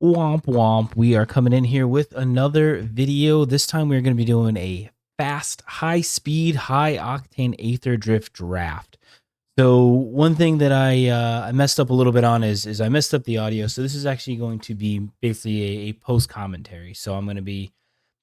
Womp womp. We are coming in here with another video. This time we're going to be doing a fast, high speed, high octane Aetherdrift draft. So one thing that I messed up a little bit on is I messed up the audio. So this is actually going to be basically a post commentary. So I'm going to be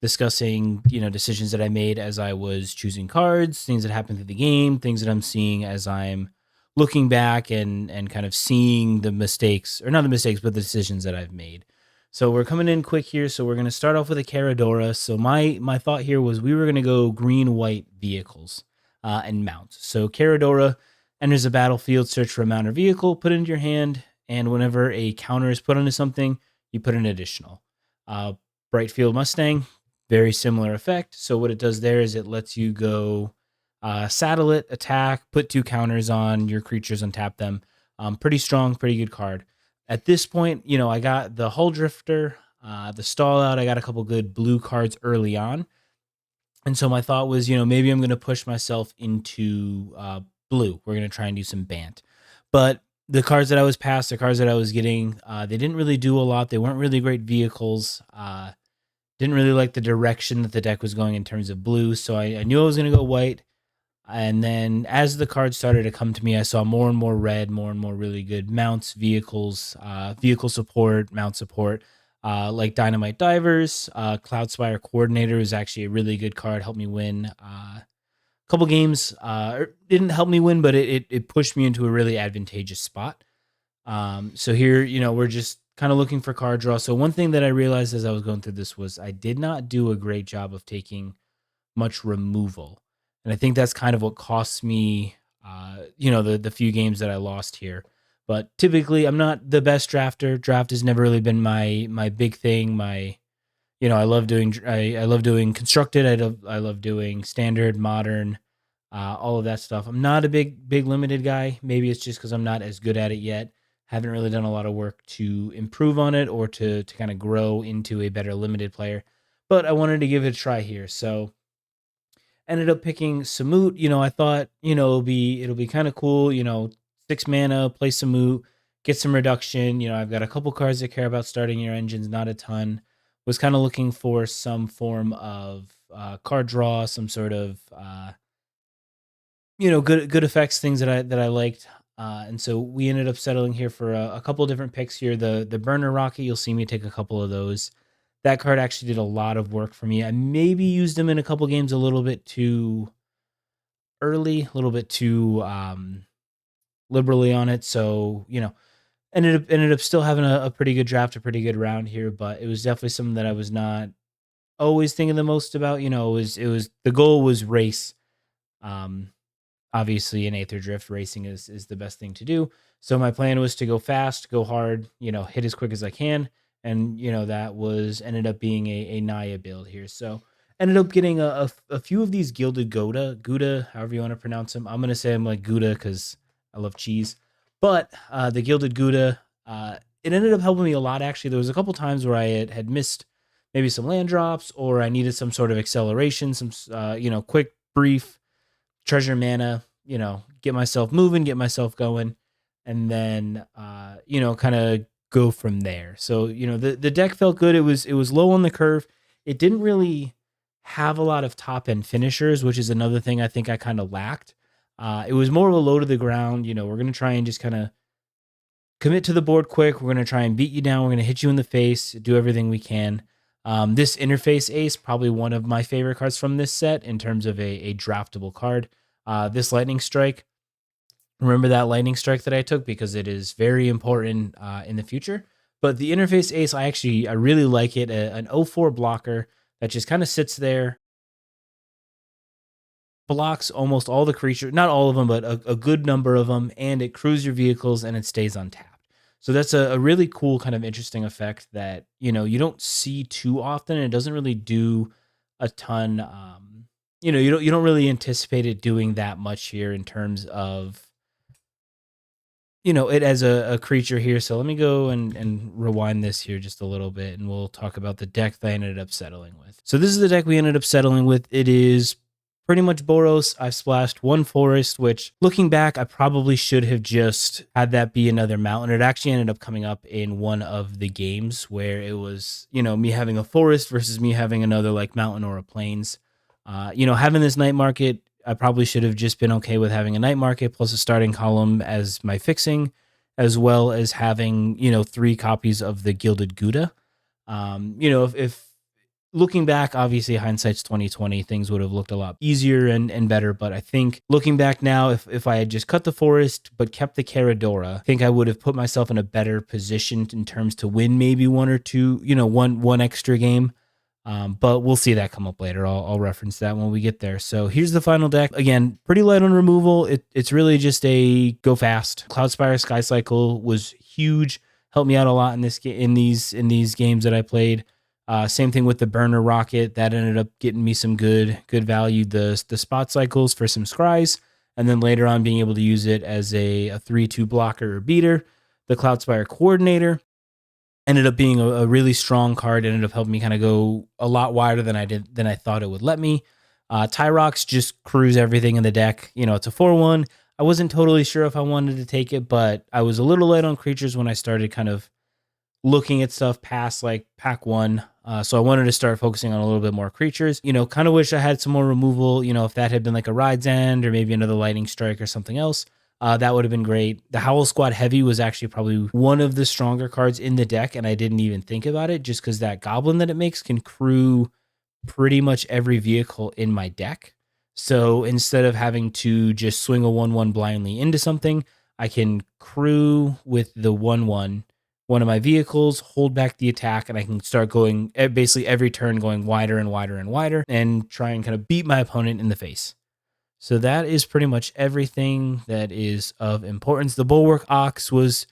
discussing decisions that I made as I was choosing cards, things that happened through the game, things that I'm seeing as I'm looking back and kind of seeing the mistakes, or not the mistakes, but the decisions that I've made. So we're coming in quick here. So we're going to start off with a Caradora. So my thought here was we were going to go green white vehicles and mounts. So Caradora enters a battlefield, search for a mount or vehicle, put it into your hand, and whenever a counter is put onto something, you put an additional. Brightfield Mustang, very similar effect. So what it does there is it lets you go saddle it, attack, put 2 counters on your creatures, untap them. Pretty strong, pretty good card. At this point, I got the Hull Drifter, the Stall Out. I got a couple good blue cards early on. And so my thought was, maybe I'm going to push myself into blue. We're going to try and do some Bant. But the cards that I was passed, the cards that I was getting, they didn't really do a lot. They weren't really great vehicles. Didn't really like the direction that the deck was going in terms of blue. So I knew I was going to go white. And then as the cards started to come to me, I saw more and more red, more and more really good mounts, vehicles, vehicle support, mount support, like Dynamite Divers. Cloudspire Coordinator is actually a really good card, helped me win a couple games. Didn't help me win, but it pushed me into a really advantageous spot. So here, we're just kind of looking for card draw. So one thing that I realized as I was going through this was I did not do a great job of taking much removal. And I think that's kind of what cost me, the few games that I lost here. But typically, I'm not the best drafter. Draft has never really been my big thing. I love doing constructed. I love doing standard, modern, all of that stuff. I'm not a big limited guy. Maybe it's just because I'm not as good at it yet. Haven't really done a lot of work to improve on it or to kind of grow into a better limited player. But I wanted to give it a try here. So ended up picking Samut. I thought, it'll be kind of cool, 6 mana, play Samut, get some reduction. I've got a couple cards that care about starting your engines, not a ton. Was kind of looking for some form of card draw, some sort of good effects, things that I liked. And so we ended up settling here for a couple different picks here. The Burner Rocket, you'll see me take a couple of those. That card actually did a lot of work for me. I maybe used him in a couple games a little bit too early, a little bit too liberally on it. So, ended up still having a pretty good draft, a pretty good round here, but it was definitely something that I was not always thinking the most about. It was the goal was race. Um, Obviously in Aetherdrift, racing is the best thing to do. So my plan was to go fast, go hard, hit as quick as I can. And, that was ended up being a Naya build here. So ended up getting a few of these gilded Gouda, however you want to pronounce them. I'm going to say I'm like Gouda because I love cheese. But the gilded Gouda, it ended up helping me a lot, actually. There was a couple times where I had missed maybe some land drops, or I needed some sort of acceleration, some, quick, brief treasure mana, get myself moving, get myself going, and then kind of go from there. So, the deck felt good. It was low on the curve. It didn't really have a lot of top end finishers, which is another thing I think I kind of lacked. It was more of a low to the ground. We're gonna try and just kind of commit to the board quick. We're gonna try and beat you down. We're gonna hit you in the face. Do everything we can. This Interface Ace, probably one of my favorite cards from this set in terms of a draftable card. This Lightning Strike, remember that Lightning Strike that I took because it is very important in the future. But the Interface Ace, I really like it. An 0-4 blocker that just kind of sits there, blocks almost all the creatures, not all of them, but a good number of them, and it crews your vehicles and it stays untapped. So that's a really cool kind of interesting effect that you don't see too often. And it doesn't really do a ton. You don't really anticipate it doing that much here in terms of it as a creature here. So let me go and rewind this here just a little bit, and we'll talk about the deck that I ended up settling with. So this is the deck we ended up settling with. It is pretty much Boros. I've splashed one forest, which looking back, I probably should have just had that be another mountain. It actually ended up coming up in one of the games where it was, me having a forest versus me having another like mountain or a plains. Having this night market, I probably should have just been okay with having a night market plus a starting column as my fixing, as well as having, 3 copies of the Gilded Gouda. If looking back, obviously hindsight's 2020, things would have looked a lot easier and better. But I think looking back now, if I had just cut the forest but kept the Caradora, I think I would have put myself in a better position in terms to win maybe one or two, one extra game. But we'll see that come up later. I'll reference that when we get there. So here's the final deck. Again, pretty light on removal. It's really just a go fast. Cloudspire Sky Cycle was huge. Helped me out a lot in these games that I played. Same thing with the burner rocket. That ended up getting me some good value. The spot cycles for some scries, and then later on being able to use it as a 3/2 blocker or beater. The Cloudspire Coordinator ended up being a really strong card. It ended up helping me kind of go a lot wider than I thought it would let me. Tyrox just cruise everything in the deck. It's a 4/1. I wasn't totally sure if I wanted to take it, but I was a little light on creatures when I started kind of looking at stuff past like pack 1. So I wanted to start focusing on a little bit more creatures. Kind of wish I had some more removal. If that had been like a Ride's End or maybe another Lightning Strike or something else, that would have been great. The Howl Squad Heavy was actually probably one of the stronger cards in the deck, and I didn't even think about it just because that goblin that it makes can crew pretty much every vehicle in my deck. So instead of having to just swing a 1/1 blindly into something, I can crew with the 1/1 one of my vehicles, hold back the attack, and I can start going basically every turn going wider and wider and wider and try and kind of beat my opponent in the face. So that is pretty much everything that is of importance. The Bulwark Ox was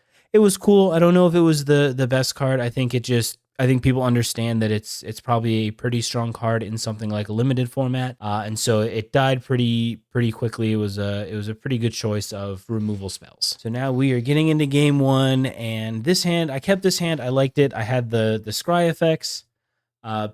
cool. I don't know if it was the best card. I think people understand that it's probably a pretty strong card in something like a limited format, and so it died pretty quickly. It was a pretty good choice of removal spells. So now we are getting into game 1, and this hand, I kept this hand. I liked it. I had the scry effects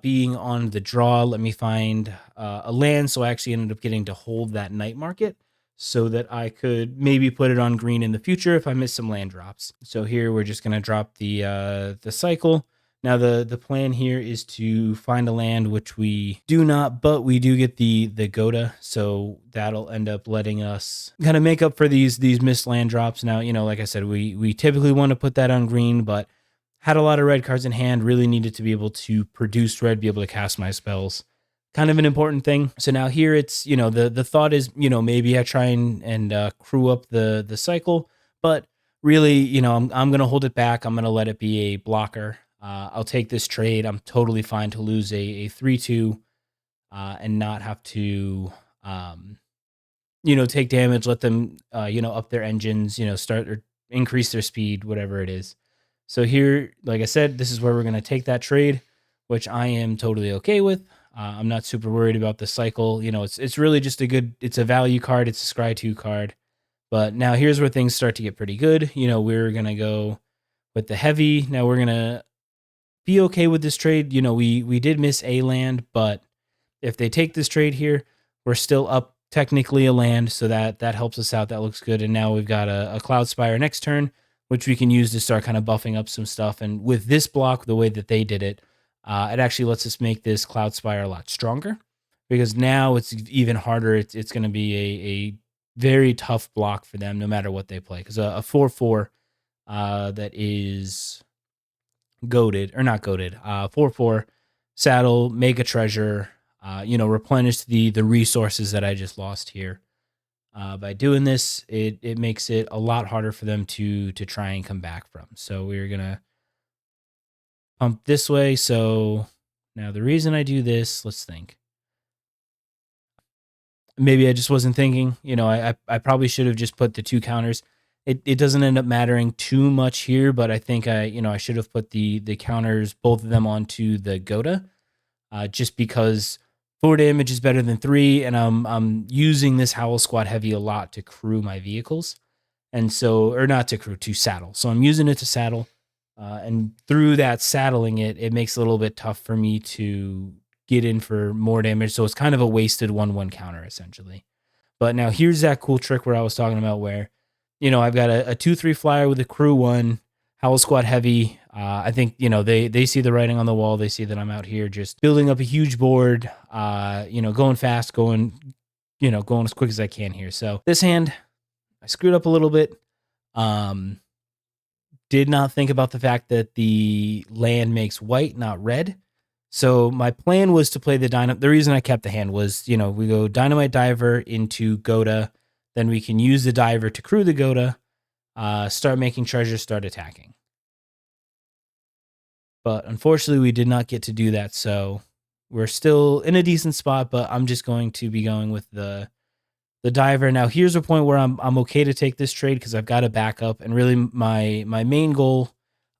being on the draw. Let me find a land, so I actually ended up getting to hold that night market so that I could maybe put it on green in the future if I miss some land drops. So here we're just gonna drop the cycle. Now the plan here is to find a land, which we do not, but we do get the Goda, so that'll end up letting us kind of make up for these missed land drops. Now, like I said, we typically want to put that on green, but had a lot of red cards in hand, really needed to be able to produce red, be able to cast my spells. Kind of an important thing. So now here it's, the thought is, maybe I try and crew up the cycle, but really, I'm going to hold it back. I'm going to let it be a blocker. I'll take this trade. I'm totally fine to lose a 3/2 and not have to, take damage, let them, up their engines, start or increase their speed, whatever it is. So here, like I said, this is where we're going to take that trade, which I am totally okay with. I'm not super worried about the cycle. It's really just it's a value card. It's a Scry 2 card. But now here's where things start to get pretty good. We're going to go with the heavy. Now we're going to be okay with this trade. We did miss a land, but if they take this trade here, we're still up technically a land. So that helps us out. That looks good. And now we've got a Cloudspire next turn, which we can use to start kind of buffing up some stuff. And with this block, the way that they did it, it actually lets us make this Cloudspire a lot stronger because now it's even harder. It's going to be a very tough block for them no matter what they play. Because a 4/4 that is goaded, or not goaded, 4/4 saddle, make a treasure, replenish the resources that I just lost here. By doing this, it makes it a lot harder for them to try and come back from. So we're gonna pump this way. So now the reason I do this, let's think. Maybe I just wasn't thinking. I probably should have just put the 2 counters. It doesn't end up mattering too much here, but I think I should have put the counters, both of them, onto the Goda, just because 4 damage is better than 3, and I'm using this Howl Squad Heavy a lot to crew my vehicles, and so, or not to crew, to saddle. So I'm using it to saddle, and through that saddling it makes it a little bit tough for me to get in for more damage. So it's kind of a wasted 1/1 counter essentially. But now here's that cool trick where I was talking about where, I've got a 2/3 flyer with a crew 1, Howl Squad heavy. I think, they see the writing on the wall. They see that I'm out here just building up a huge board, going fast, going as quick as I can here. So this hand, I screwed up a little bit. Did not think about the fact that the land makes white, not red. So my plan was to play the reason I kept the hand was, we go Dynamite Diver into Goda, then we can use the Diver to crew the Goda, start making treasures, start attacking. But unfortunately, we did not get to do that. So we're still in a decent spot, but I'm just going to be going with the Diver. Now, here's a point where I'm okay to take this trade because I've got a backup, and really my main goal,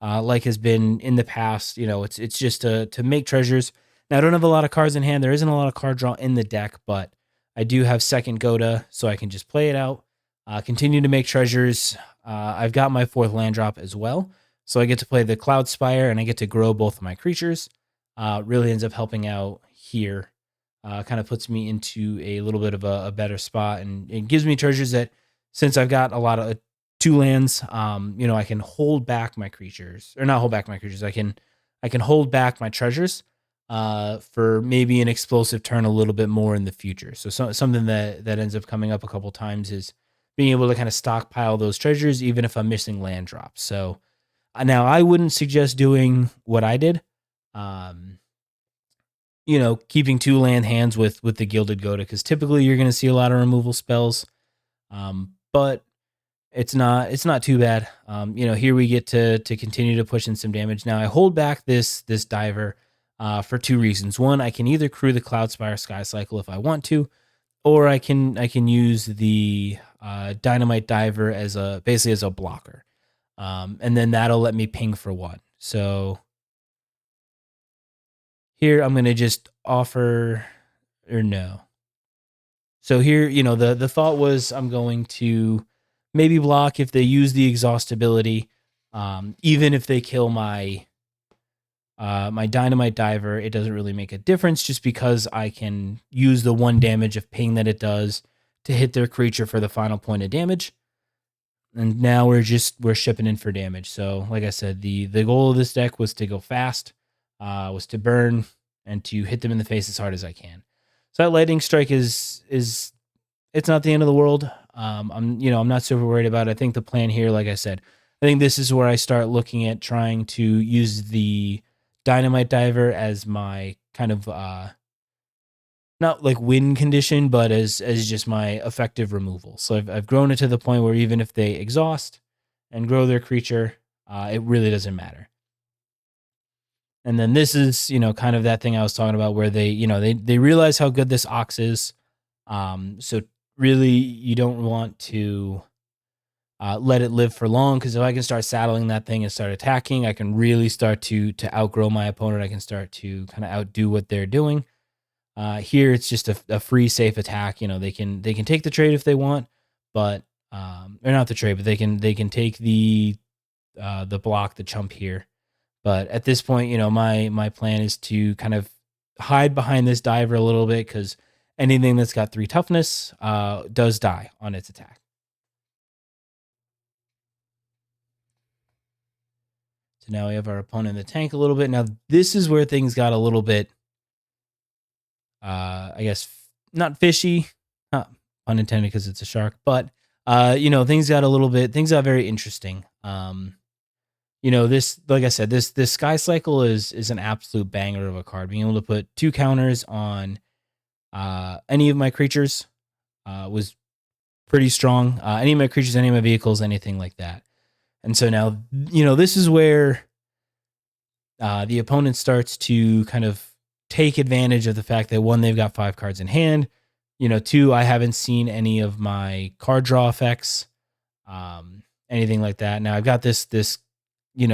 like has been in the past, it's just to make treasures. Now, I don't have a lot of cards in hand. There isn't a lot of card draw in the deck, but I do have second Goda, so I can just play it out, continue to make treasures. I've got my 4th land drop as well, so I get to play the Cloud Spire, and I get to grow both of my creatures. Really ends up helping out here. Kind of puts me into a little bit of a better spot, and it gives me treasures that, since I've got a lot of 2 lands, I can hold back my creatures, or not hold back my creatures. I can hold back my treasures for maybe an explosive turn a little bit more in the future. So something that ends up coming up a couple times is being able to kind of stockpile those treasures, even if I'm missing land drops. So now I wouldn't suggest doing what I did. Keeping 2 land hands with the Gilded Goda, because typically you're going to see a lot of removal spells, but it's not too bad. Here we get to continue to push in some damage. Now I hold back this Diver for 2 reasons. One, I can either crew the Cloud Spire Sky Cycle if I want to, or I can use the Dynamite Diver basically as a blocker, and then that'll let me ping for 1. So here, I'm going to just offer, or no. So here, the thought was I'm going to maybe block if they use the exhaust ability. Even if they kill my Dynamite Diver, it doesn't really make a difference, just because I can use the 1 damage of ping that it does to hit their creature for the final point of damage. And now we're shipping in for damage. So like I said, the goal of this deck was to go fast. Was to burn and to hit them in the face as hard as I can. So that Lightning Strike is it's not the end of the world. I'm not super worried about it. I think the plan here, like I said, I think this is where I start looking at trying to use the Dynamite Diver as my kind of not like win condition, but as just my effective removal. So I've grown it to the point where even if they exhaust and grow their creature, it really doesn't matter. And then this is, kind of that thing I was talking about where they realize how good this Ox is. So really, you don't want to let it live for long, because if I can start saddling that thing and start attacking, I can really start to outgrow my opponent. I can start to kind of outdo what they're doing. Here, it's just a free, safe attack. They can take the trade if they want, but or not the trade, but they can take the block, the chump here. But at this point, my plan is to kind of hide behind this Diver a little bit, because anything that's got 3 toughness does die on its attack. So now we have our opponent in the tank a little bit. Now this is where things got a little bit, I guess, not fishy, not unintended because it's a shark, but things got very interesting. This, like I said, this Sky Cycle is an absolute banger of a card. Being able to put 2 counters on any of my creatures was pretty strong. Any of my creatures, any of my vehicles, anything like that. And so now, this is where the opponent starts to kind of take advantage of the fact that, 1, they've got 5 cards in hand. 2, I haven't seen any of my card draw effects, anything like that. Now I've got this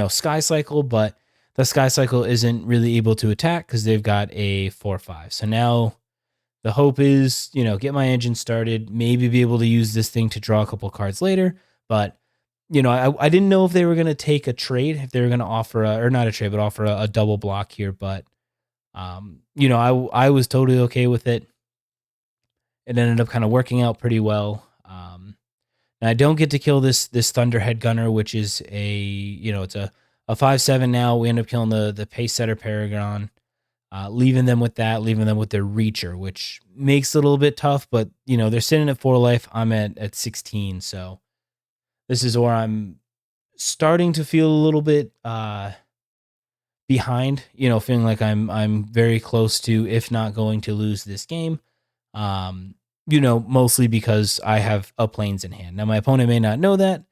Sky Cycle, but the Sky Cycle isn't really able to attack because they've got a 4/5. So now the hope is, get my engine started, maybe be able to use this thing to draw a couple cards later. But, I didn't know if they were going to take a trade, if they were going to offer offer a double block here. But I was totally okay with it. It ended up kind of working out pretty well. And I don't get to kill this Thunderhead Gunner, which is it's a 5/7 now. We end up killing the Pace Setter Paragon, leaving them with their Reacher, which makes it a little bit tough. But they're sitting at 4 life. I'm at 16, so this is where I'm starting to feel a little bit behind. Feeling like I'm very close to, if not going to lose this game. Mostly because I have up lanes in hand. Now, my opponent may not know that.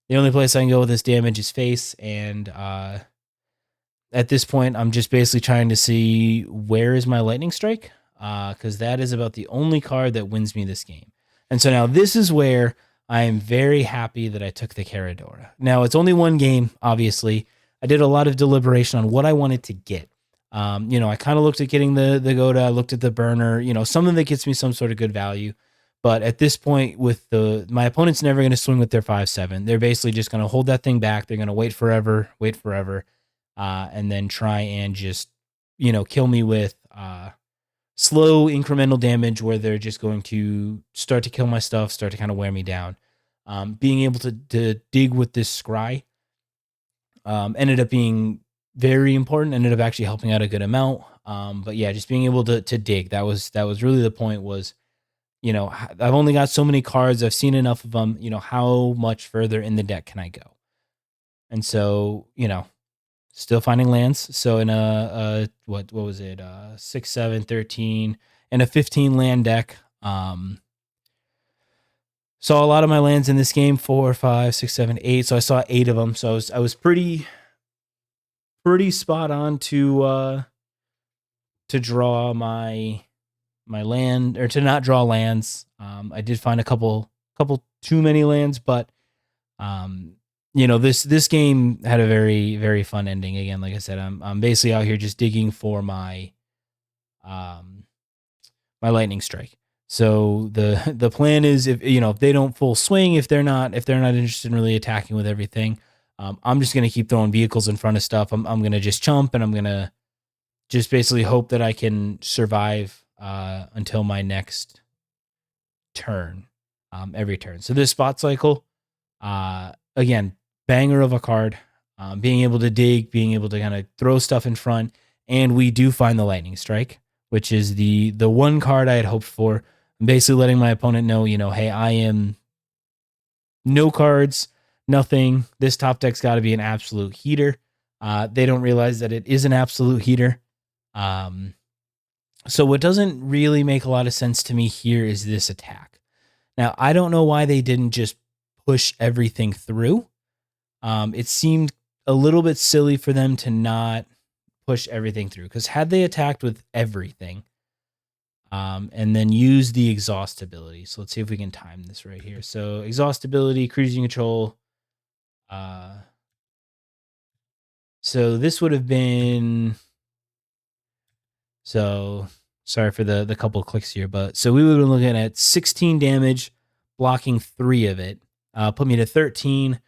The only place I can go with this damage is face, and at this point, I'm just basically trying to see where is my Lightning Strike, because that is about the only card that wins me this game. And so now this is where I am very happy that I took the Caradora. Now, it's only one game, obviously. I did a lot of deliberation on what I wanted to get. I kind of looked at getting the Goda. I looked at the burner, something that gets me some sort of good value. But at this point, with my opponent's never going to swing with their 5/7. They're basically just going to hold that thing back. They're going to wait forever, and then try and just, kill me with slow incremental damage where they're just going to start to kill my stuff, start to kind of wear me down. Being able to dig with this scry ended up being very important, ended up actually helping out a good amount. But yeah, just being able to dig, that was really the point. Was, I've only got so many cards, I've seen enough of them, how much further in the deck can I go? And so, still finding lands. So in a what was it? 6, 7, 13, and a 15 land deck. Saw a lot of my lands in this game, 4, 5, 6, 7, 8. So I saw 8 of them. So I was pretty spot on to draw my land, or to not draw lands. I did find a couple too many lands, but this game had a very, very fun ending. Again, like I said, I'm basically out here just digging for my my Lightning Strike. So the plan is, if they don't full swing, if they're not interested in really attacking with everything, I'm just gonna keep throwing vehicles in front of stuff. I'm gonna just chump, and I'm gonna just basically hope that I can survive until my next turn, every turn. So this spot cycle, again, banger of a card. Being able to dig, being able to kind of throw stuff in front, and we do find the Lightning Strike, which is the one card I had hoped for. I'm basically letting my opponent know, hey, I am no cards, nothing. This top deck's got to be an absolute heater. They don't realize that it is an absolute heater. So what doesn't really make a lot of sense to me here is this attack. Now, I don't know why they didn't just push everything through. It seemed a little bit silly for them to not push everything through, because had they attacked with everything, and then use the exhaust ability. So let's see if we can time this right here. So exhaust ability, cruising control. So this would have been, so sorry for the couple of clicks here, but so we would have been looking at 16 damage, blocking 3 of it, put me to 13.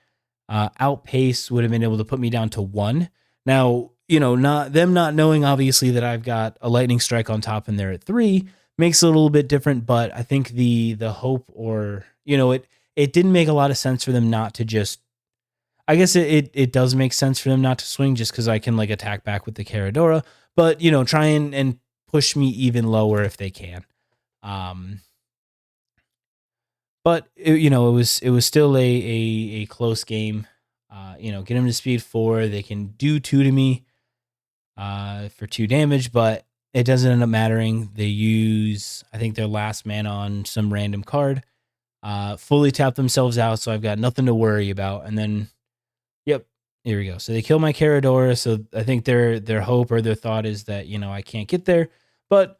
Outpace would have been able to put me down to 1. Now, not knowing obviously that I've got a Lightning Strike on top and they're at 3 makes it a little bit different. But I think the hope, or it didn't make a lot of sense for them not to just. I guess it does make sense for them not to swing, just because I can attack back with the Caradora, but try and push me even lower if they can. But it was still a close game. Get them to speed 4. They can do 2 to me for 2 damage, but it doesn't end up mattering. They use, I think, their last mana on some random card, fully tap themselves out, so I've got nothing to worry about. And then, yep, here we go. So they kill my Caradora. So I think their hope, or their thought, is that I can't get there, but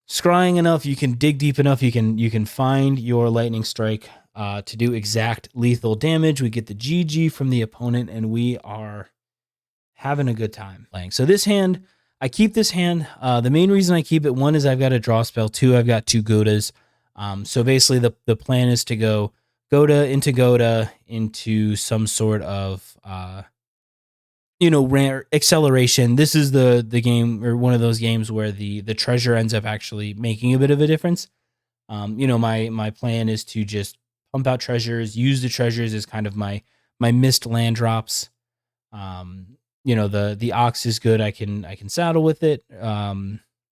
scrying enough, you can dig deep enough, you can find your Lightning Strike to do exact lethal damage. We get the GG from the opponent, and we are having a good time playing. So this hand, I keep this hand. The main reason I keep it, 1 is I've got a draw spell. 2, I've got 2 Godas. So basically the plan is to go Goda into some sort of rare acceleration. This is the game, or one of those games where the treasure ends up actually making a bit of a difference. My plan is to just pump out treasures, use the treasures as kind of my missed land drops. The ox is good. I can saddle with it.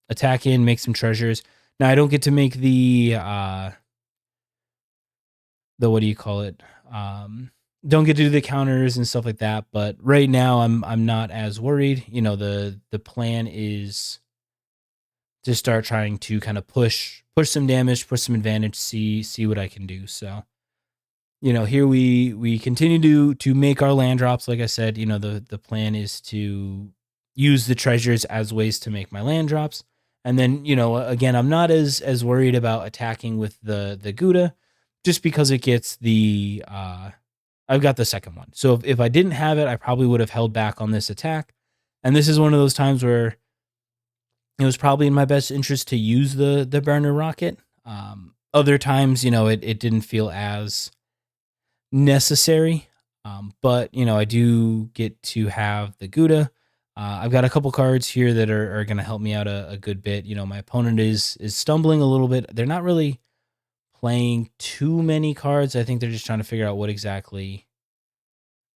Attack in, make some treasures. Now I don't get to make the what do you call it? Don't get to do the counters and stuff like that. But right now I'm not as worried. The plan is to start trying to kind of push some damage, push some advantage, see what I can do. So here we continue to make our land drops. Like I said, the plan is to use the treasures as ways to make my land drops. And then, again, I'm not as worried about attacking with the Gouda, just because it gets I've got the second one. So if I didn't have it, I probably would have held back on this attack. And this is one of those times where it was probably in my best interest to use the burner rocket. Other times, it didn't feel as necessary. But I do get to have the Gouda. I've got a couple cards here that are going to help me out a good bit. My opponent is stumbling a little bit. They're not really playing too many cards. I think they're just trying to figure out what exactly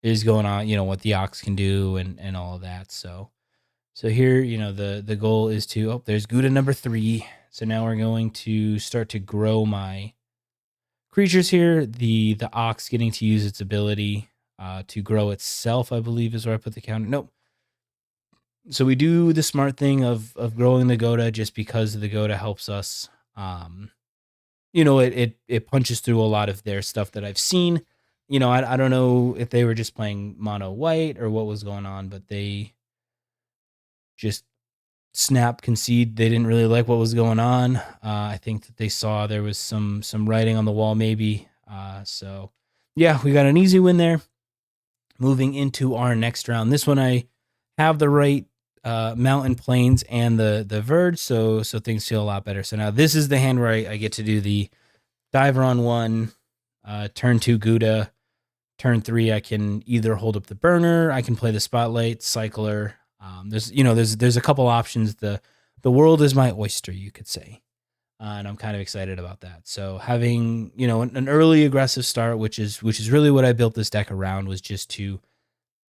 is going on, what the ox can do and all of that. So here, the goal is to, there's Gouda number 3. So now we're going to start to grow my creatures here. The ox getting to use its ability to grow itself, I believe, is where I put the counter. Nope. So we do the smart thing of growing the Gouda, just because the Gouda helps us. It punches through a lot of their stuff that I've seen. I don't know if they were just playing mono white or what was going on, but they just snap, concede. They didn't really like what was going on. I think that they saw there was some writing on the wall, maybe. So yeah, we got an easy win there. Moving into our next round. This one I have the right mountain, plains, and the verge, so things feel a lot better. So now this is the hand where I get to do the diver on 1, turn 2 Gouda, turn 3 I can either hold up the burner, I can play the spotlight, cycler. There's a couple options. The world is my oyster, you could say, and I'm kind of excited about that. So having an early aggressive start, which is really what I built this deck around, was just to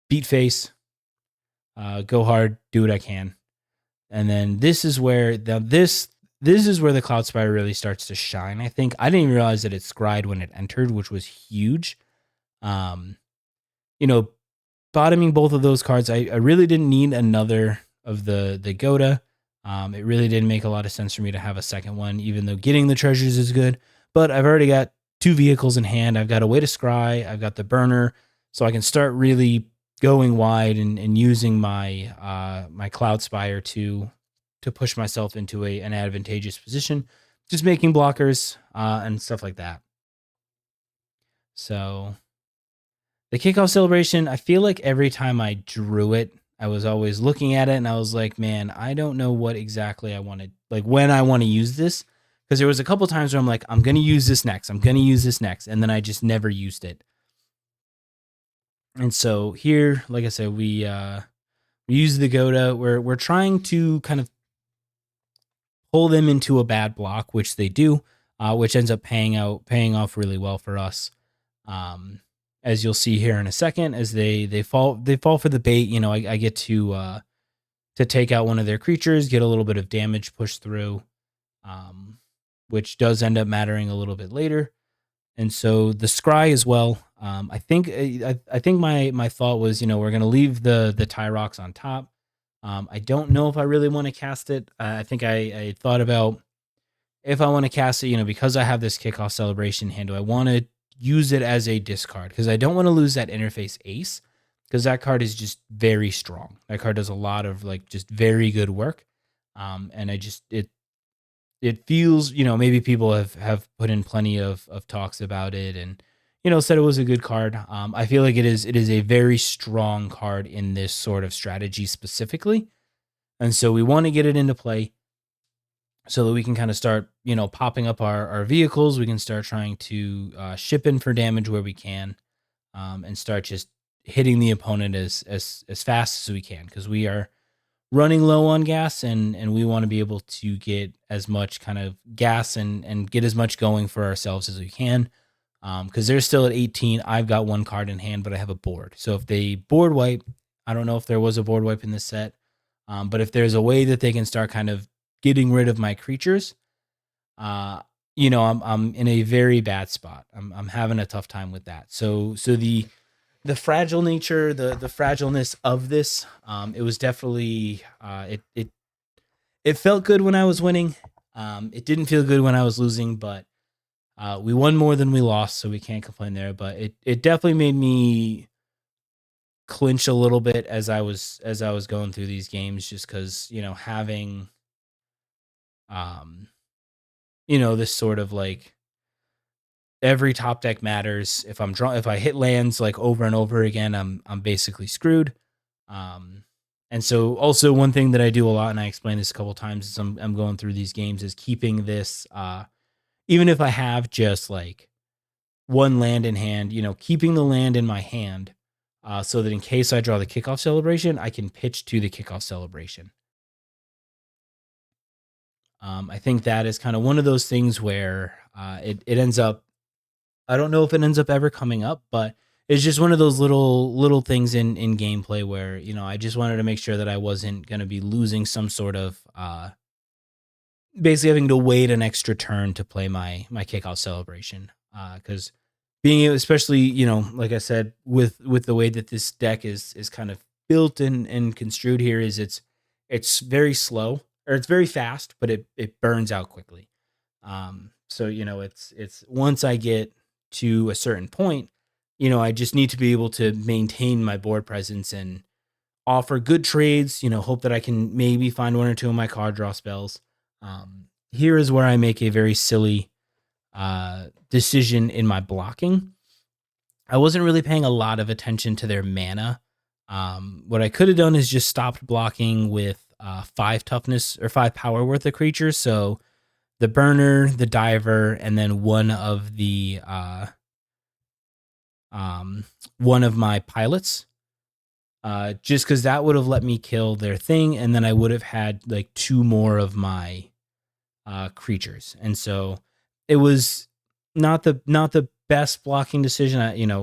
beat face, go hard, do what I can. And then this is where this is where the Cloud Spire really starts to shine. I think I didn't even realize that it scryed when it entered, which was huge. Bottoming both of those cards, I really didn't need another of the Gouda. It really didn't make a lot of sense for me to have a second one, even though getting the treasures is good. But I've already got 2 vehicles in hand. I've got a way to scry. I've got the burner, so I can start really going wide and using my my Cloud Spire to push myself into an advantageous position, just making blockers and stuff like that. So the kickoff celebration, I feel like every time I drew it, I was always looking at it and I was like, man, I don't know what exactly I wanted, like when I want to use this. Because there was a couple times where I'm like, I'm going to use this next. I'm going to use this next. And then I just never used it. And so here, like I said, we use the Gouda. We're trying to kind of pull them into a bad block, which they do, which ends up paying off really well for us. As you'll see here in a second, as they fall for the bait. I get to take out one of their creatures, get a little bit of damage pushed through, which does end up mattering a little bit later. And so the scry as well. I think my thought was, we're gonna leave the Tyrox on top. I don't know if I really want to cast it. I think I thought about if I want to cast it, because I have this kickoff celebration hand, do I want to use it as a discard? Because I don't want to lose that interface ace, because that card is just very strong. That card does a lot of just very good work. And it feels, maybe people have put in plenty of talks about it and, said it was a good card. I feel like it is a very strong card in this sort of strategy specifically. And so we want to get it into play so that we can kind of start, popping up our vehicles. We can start trying to ship in for damage where we can, and start just hitting the opponent as fast as we can, because we are running low on gas, and we want to be able to get as much kind of gas and get as much going for ourselves as we can. Because they're still at 18. I've got one card in hand, but I have a board. So if they board wipe, I don't know if there was a board wipe in this set, but if there's a way that they can start kind of getting rid of my creatures, uh, I'm in a very bad spot. I'm having a tough time with that. So the fragile nature, the fragileness of this, it was definitely it felt good when I was winning. It didn't feel good when I was losing, but we won more than we lost, so we can't complain there. But it definitely made me clinch a little bit as I was going through these games, just because having um this sort of like every top deck matters. If I hit lands like over and over again, I'm basically screwed. Um, and so also one thing that I do a lot, and I explained this a couple times as I'm going through these games, is keeping this. Even if I have just like one land in hand, keeping the land in my hand, so that in case I draw the kickoff celebration, I can pitch to the kickoff celebration. I think that is kind of one of those things where it ends up. I don't know if it ends up ever coming up, but it's just one of those little things in gameplay where I just wanted to make sure that I wasn't going to be losing some sort of basically having to wait an extra turn to play my kickoff celebration, because being able, especially like I said, with the way that this deck is kind of built and construed here, is it's very slow, or it's very fast, but it burns out quickly. So it's once I get to a certain point, I just need to be able to maintain my board presence and offer good trades, hope that I can maybe find one or two of my card draw spells. Here is where I make a very silly decision in my blocking. I wasn't really paying a lot of attention to their mana. What I could have done is just stopped blocking with 5 toughness or 5 power worth of creatures. So the burner, the diver, and then one of my pilots. Just because that would have let me kill their thing, and then I would have had like 2 more of my creatures. And so it was not the best blocking decision.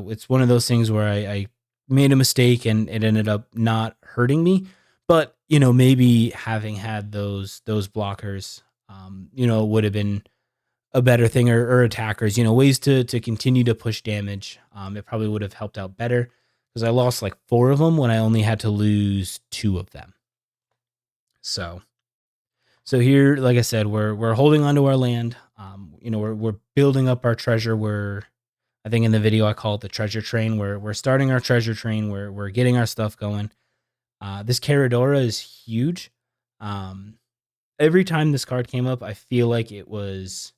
It's one of those things where I made a mistake and it ended up not hurting me. But maybe having had those blockers, would have been a better thing, or attackers, ways to continue to push damage. It probably would have helped out better, because I lost like 4 of them when I only had to lose 2 of them. So here, like I said, we're holding onto our land. We're building up our treasure. I think in the video I call it the treasure train. We're starting our treasure train. We're getting our stuff going. This Caradora is huge. Every time this card came up, I feel like it was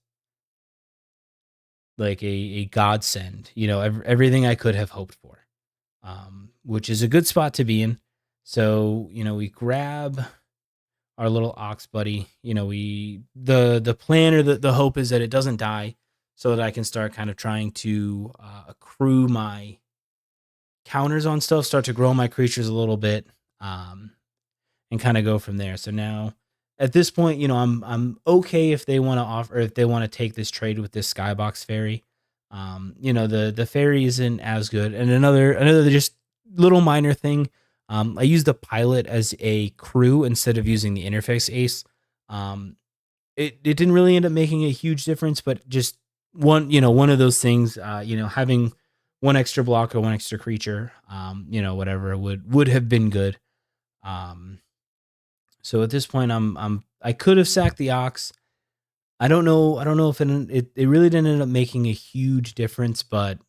like a godsend. Everything I could have hoped for, which is a good spot to be in. So we grab our little ox buddy. The plan, or the hope, is that it doesn't die, so that I can start kind of trying to accrue my counters on stuff, start to grow my creatures a little bit, and kind of go from there. So now at this point, I'm okay if they want to offer, or if they want to take this trade with this Skybox Fairy. The fairy isn't as good. And another just little minor thing, I used the pilot as a crew instead of using the interface ace. It didn't really end up making a huge difference, but just one of those things, having one extra block or one extra creature, whatever, would have been good. So at this point, I could have sacked the ox. I don't know if it really didn't end up making a huge difference, but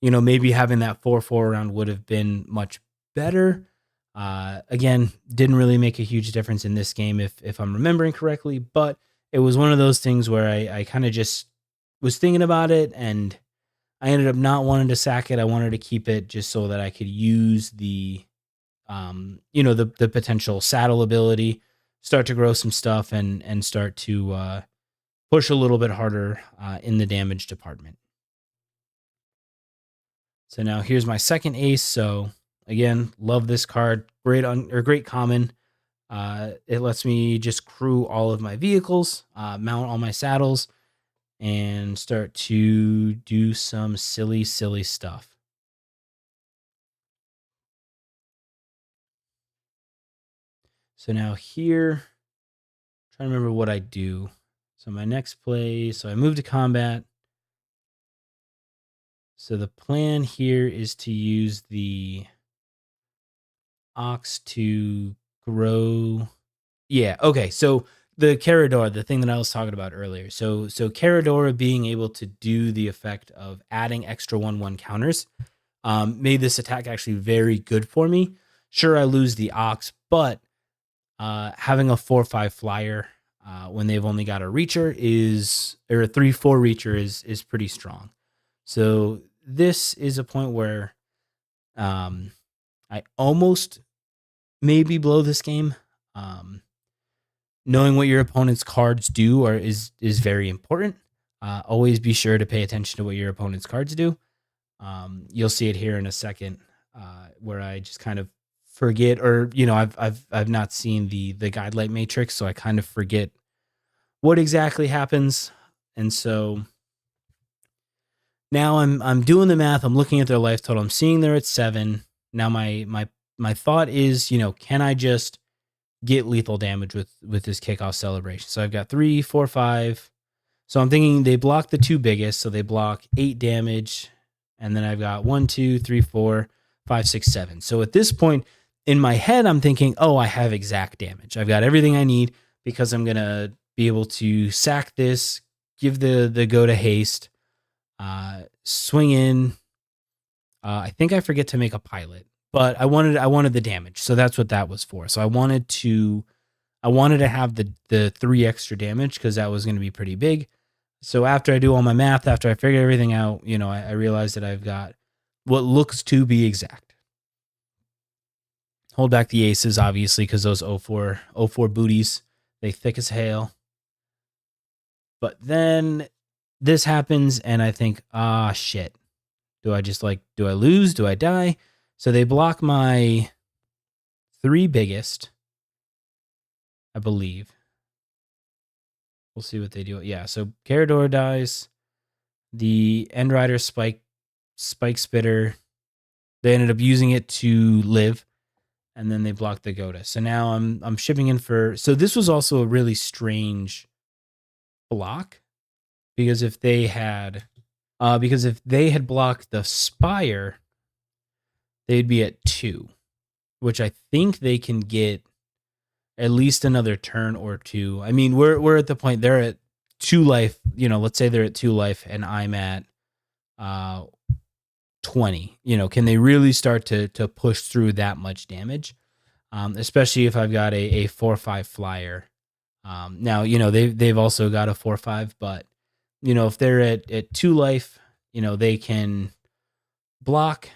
maybe having that 4/4 round would have been much better. Again, didn't really make a huge difference in this game, if I'm remembering correctly, but it was one of those things where I kind of just was thinking about it, and I ended up not wanting to sack it. I wanted to keep it just so that I could use the potential saddle ability, start to grow some stuff, and start to push a little bit harder in the damage department. So now here's my second ace. So again, love this card. Great common. It lets me just crew all of my vehicles, mount all my saddles, and start to do some silly stuff. So now here, trying to remember what I do. So my next play, so I move to combat. So the plan here is to use the ox to grow. Yeah, okay. So the Caradora, the thing that I was talking about earlier. So Caradora being able to do the effect of adding extra 1/1 counters made this attack actually very good for me. Sure, I lose the ox, but having a 4/5 flyer when they've only got a reacher or a 3/4 reacher is pretty strong. So this is a point where I almost maybe blow this game. Knowing what your opponent's cards do is very important. Always be sure to pay attention to what your opponent's cards do. You'll see it here in a second, where I just kind of forget, or I've not seen the guidelight matrix, so I kind of forget what exactly happens, and so now I'm doing the math. I'm looking at their life total. I'm seeing they're at 7. Now my thought is, can I just get lethal damage with this kickoff celebration? So I've got 3, 4, 5. So I'm thinking they block the 2 biggest, so they block 8 damage, and then I've got 1, 2, 3, 4, 5, 6, 7. So at this point in my head, I'm thinking, oh, I have exact damage. I've got everything I need because I'm gonna be able to sack this, give the go to haste, swing in. I think I forget to make a pilot, but I wanted the damage, so that's what that was for. So I wanted to have the 3 extra damage because that was going to be pretty big. So after I do all my math, after I figure everything out, I realized that I've got what looks to be exact. Hold back the aces, obviously, because those 0/4 booties, they thick as hail. But then this happens, and I think, shit. Do I lose? Do I die? So they block my 3 biggest, I believe. We'll see what they do. Yeah, so Carador dies. The End Rider Spike Spitter, they ended up using it to live, and then they blocked the Goda. So now I'm shipping in for. So this was also a really strange block, because if they had blocked the Spire, they'd be at 2, which I think they can get at least another turn or 2. I mean, we're at the point they're at 2 life. Let's say they're at 2 life, and I'm at 20. Can they really start to push through that much damage? Especially if I've got a 4/5 flyer. Now they've also got a 4/5, but if they're at 2 life, they can block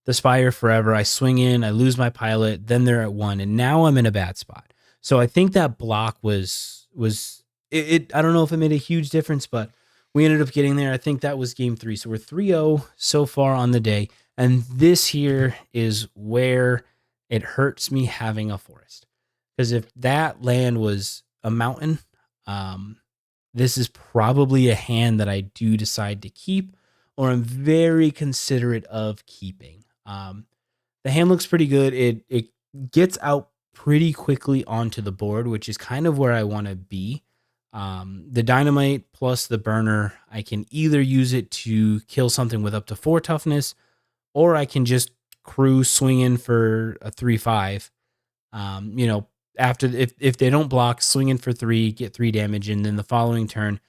the Spire forever. I swing in, I lose my pilot, then they're at 1, and now I'm in a bad spot. So I think that block was it. I don't know if it made a huge difference, but we ended up getting there. I think that was game 3. So we're 3-0 so far on the day, and this here is where it hurts me having a forest, because if that land was a mountain, this is probably a hand that I do decide to keep, or I'm very considerate of keeping. The hand looks pretty good. It gets out pretty quickly onto the board, which is kind of where I want to be. The dynamite plus the burner, I can either use it to kill something with up to 4 toughness, or I can just crew swing in for a 3/5. After if they don't block, swing in for 3, get 3 damage, and then the following turn,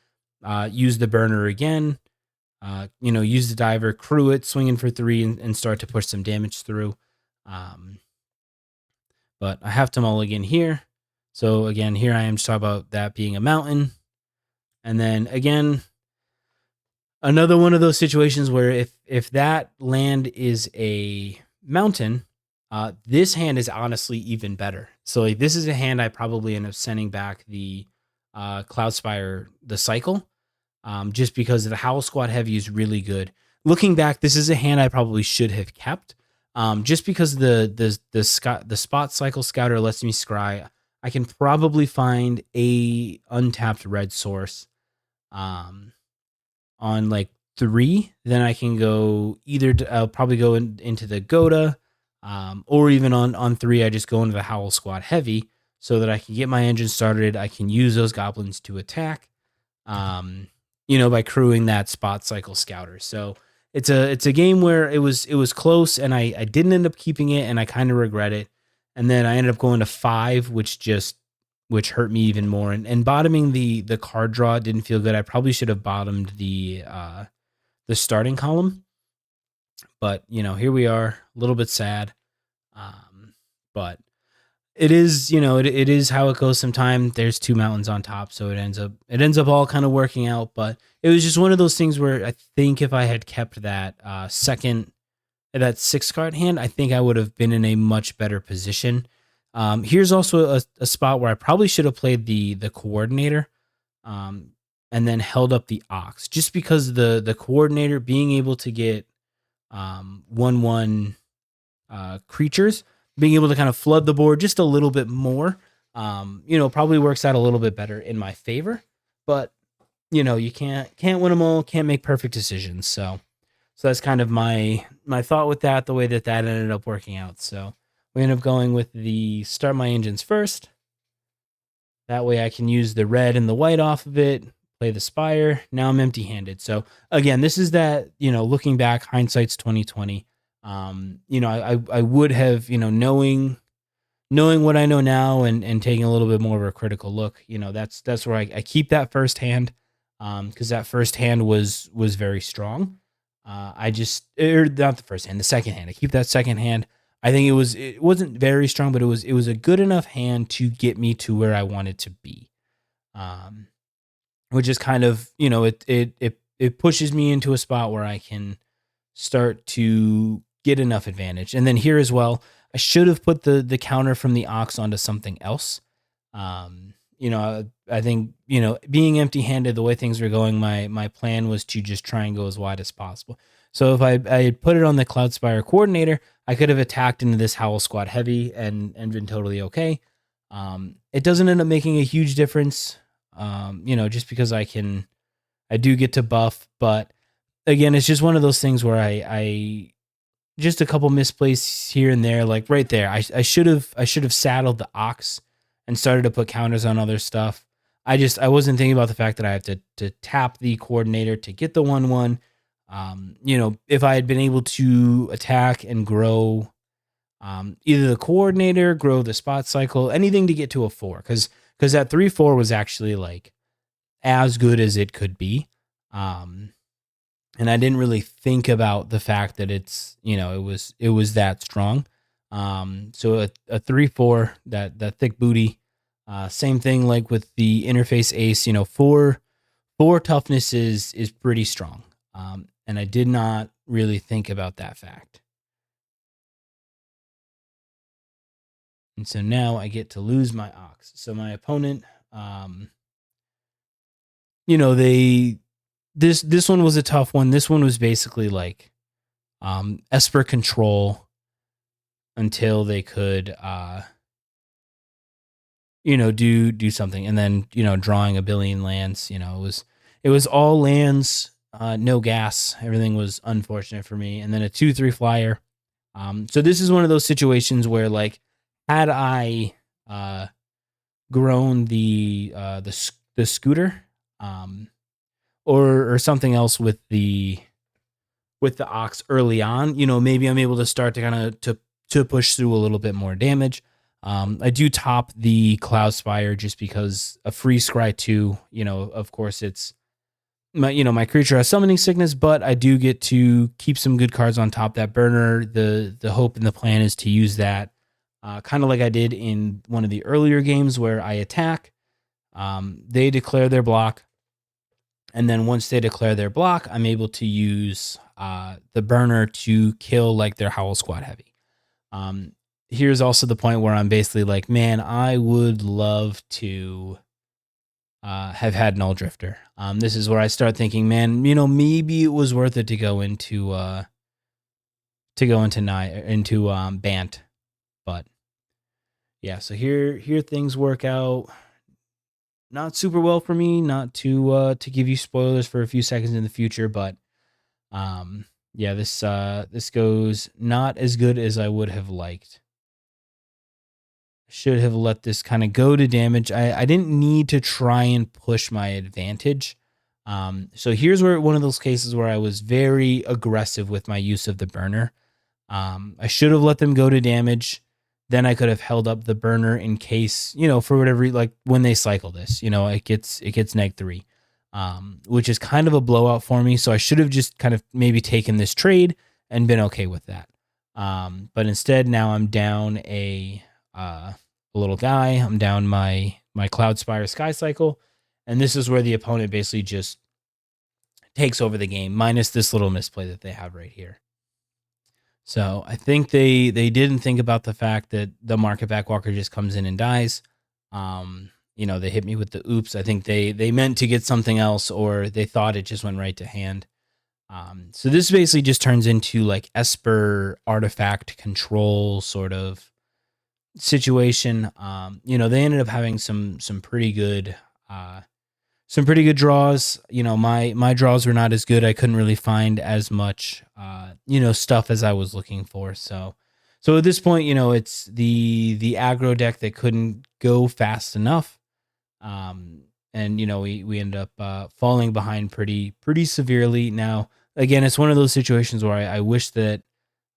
use the burner again. Use the diver, crew it, swing in for 3, and start to push some damage through. But I have to mulligan here. So again, here I am just talking about that being a mountain. And then again, another one of those situations where if that land is a mountain, this hand is honestly even better. So this is a hand I probably end up sending back the Cloudspire, the cycle. just because the Howl Squad Heavy is really good. Looking back, this is a hand I probably should have kept, just because the spot cycle scouter lets me scry. I can probably find a untapped red source on like 3. Then I can go either I'll probably go into the Goda, or even on 3 I just go into the Howl Squad Heavy so that I can get my engine started. I can use those goblins to attack, by crewing that spot cycle scouter. So it's a game where it was close, and I didn't end up keeping it, and I kind of regret it. And then I ended up going to 5, which hurt me even more. And bottoming the card draw didn't feel good. I probably should have bottomed the starting column, but here we are, a little bit sad. But it is, it is how it goes sometimes. There's 2 mountains on top, so it ends up all kind of working out. But it was just one of those things where I think if I had kept that that 6 card hand, I think I would have been in a much better position. Here's also a spot where I probably should have played the coordinator, and then held up the ox, just because the coordinator being able to get 1/1 creatures, being able to kind of flood the board just a little bit more, probably works out a little bit better in my favor. But you can't win them all, can't make perfect decisions. So that's kind of my thought with that, the way that ended up working out. So we end up going with the start my engines first. That way I can use the red and the white off of it, play the Spire. Now I'm empty-handed. So again, this is that, looking back, hindsight's 2020. I would have, knowing what I know now, and taking a little bit more of a critical look, that's where I keep that first hand, because that first hand was very strong. Not the first hand, the second hand. I keep that second hand. I think it wasn't very strong, but it was a good enough hand to get me to where I wanted to be. Which is kind of, it pushes me into a spot where I can start to get enough advantage. And then here as well, I should have put the counter from the ox onto something else. I think, being empty-handed, the way things were going, my plan was to just try and go as wide as possible. So if I had put it on the Cloudspire coordinator, I could have attacked into this Howl Squad Heavy and been totally okay. It doesn't end up making a huge difference, just because I do get to buff. But again, it's just one of those things where I just a couple misplays here and there, like right there. I should have saddled the ox and started to put counters on other stuff. I wasn't thinking about the fact that I have to tap the coordinator to get the 1/1. If I had been able to attack and grow, either the coordinator, grow the spot cycle, anything to get to a 4, because that 3/4 was actually like as good as it could be. And I didn't really think about the fact that it's, it was that strong. So a 3/4, that thick booty, same thing like with the interface ace, 4 toughness is pretty strong. And I did not really think about that fact. And so now I get to lose my ox. So my opponent, this one was a tough one. This one was basically like Esper control until they could do something, and then drawing a billion lands. It was all lands, no gas. Everything was unfortunate for me. And then a 2/3 flyer. So this is one of those situations where, like, had I grown the scooter, or something else with the ox early on, maybe I'm able to start to kind of to push through a little bit more damage. I do top the Cloudspire just because a free scry 2, of course it's my creature has summoning sickness, but I do get to keep some good cards on top. That burner, the hope and the plan is to use that, kind of like I did in one of the earlier games where I attack, they declare their block, and then once they declare their block, I'm able to use the burner to kill like their Howl Squad Heavy. Here's also the point where I'm basically like, man, I would love to have had Null Drifter. This is where I start thinking, man, maybe it was worth it to go into Naya, into Bant. But yeah, so here things work out not super well for me. Not to give you spoilers for a few seconds in the future, but yeah, this goes not as good as I would have liked. Should have let this kind of go to damage. I didn't need to try and push my advantage. So here's where one of those cases where I was very aggressive with my use of the burner. I should have let them go to damage. Then I could have held up the burner in case, for whatever, like when they cycle this, it gets -3, which is kind of a blowout for me. So I should have just kind of maybe taken this trade and been okay with that. But instead, now I'm down a little guy. I'm down my Cloudspire Sky Cycle, and this is where the opponent basically just takes over the game, minus this little misplay that they have right here. So I think they didn't think about the fact that the Market Backwalker just comes in and dies. They hit me with the oops. I think they meant to get something else, or they thought it just went right to hand. So this basically just turns into like Esper artifact control sort of situation. They ended up having some pretty good draws. My draws were not as good. I couldn't really find as much stuff as I was looking for. So at this point, it's the aggro deck that couldn't go fast enough. And we ended up falling behind pretty severely. Now, again, it's one of those situations where I wish that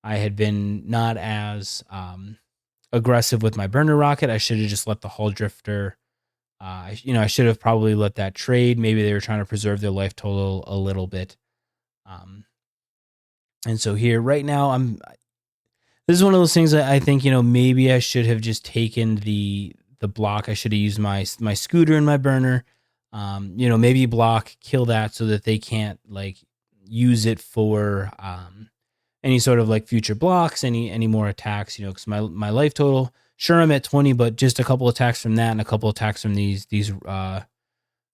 I had been not as aggressive with my burner rocket. I should have just let the Hull Drifter. I should have probably let that trade. Maybe they were trying to preserve their life total a little bit. And so here, right now, this is one of those things that I think, maybe I should have just taken the block. I should have used my scooter and my burner. Maybe block, kill that so that they can't like use it for any sort of like future blocks, any more attacks, because my life total, sure, I'm at 20, but just a couple attacks from that and a couple attacks from these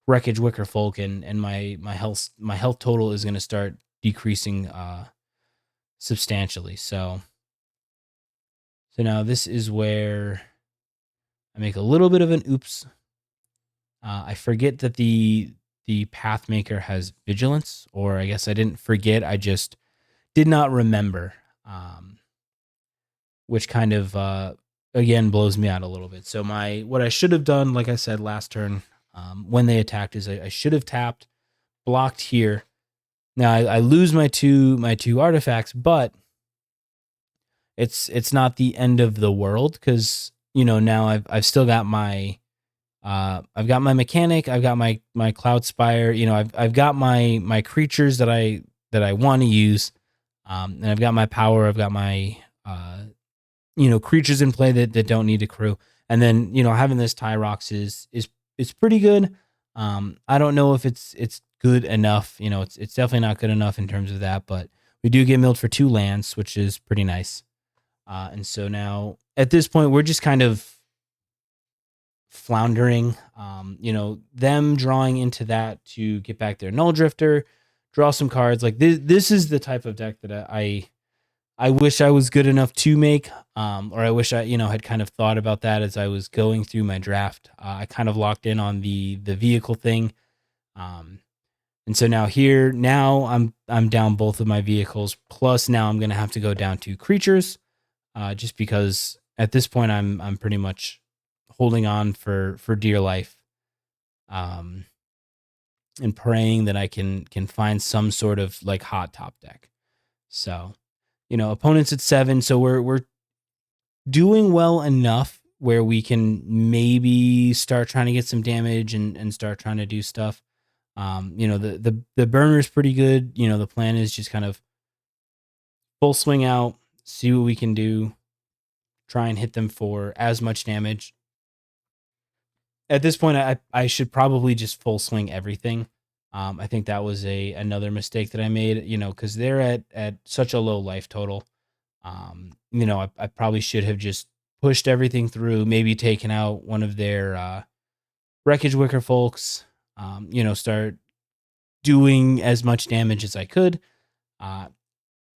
Wreckage Wicker Folk, and my health total is going to start decreasing substantially. So now this is where I make a little bit of an oops. I forget that the Pathmaker has vigilance, or I guess I didn't forget. I just did not remember, which kind of again blows me out a little bit. So what I should have done, like I said last turn, when they attacked, is I should have tapped, blocked here. Now I lose my two artifacts, but it's not the end of the world, because now I've still got my I've got my mechanic, I've got my Cloudspire, I've got my creatures that I want to use, and I've got my power, I've got my creatures in play that don't need to crew, and then having this Tyrox is pretty good. I don't know if it's good enough. It's definitely not good enough in terms of that, but we do get milled for 2 lands, which is pretty nice. And so now at this point, we're just kind of floundering. Them drawing into that to get back their Null Drifter, draw some cards. Like this is the type of deck that I wish I was good enough to make, or I wish I had kind of thought about that as I was going through my draft. I kind of locked in on the vehicle thing, and so now I'm down both of my vehicles. Plus now I'm gonna have to go down to creatures, just because at this point I'm pretty much holding on for dear life, and praying that I can find some sort of like hot top deck. So opponents at 7, so we're doing well enough where we can maybe start trying to get some damage and start trying to do stuff. The burner is pretty good. The plan is just kind of full swing out, see what we can do, try and hit them for as much damage. At this point, I should probably just full swing everything. I think that was another mistake that I made, because they're at such a low life total. I probably should have just pushed everything through, maybe taken out one of their Wreckage Wicker folks, start doing as much damage as I could.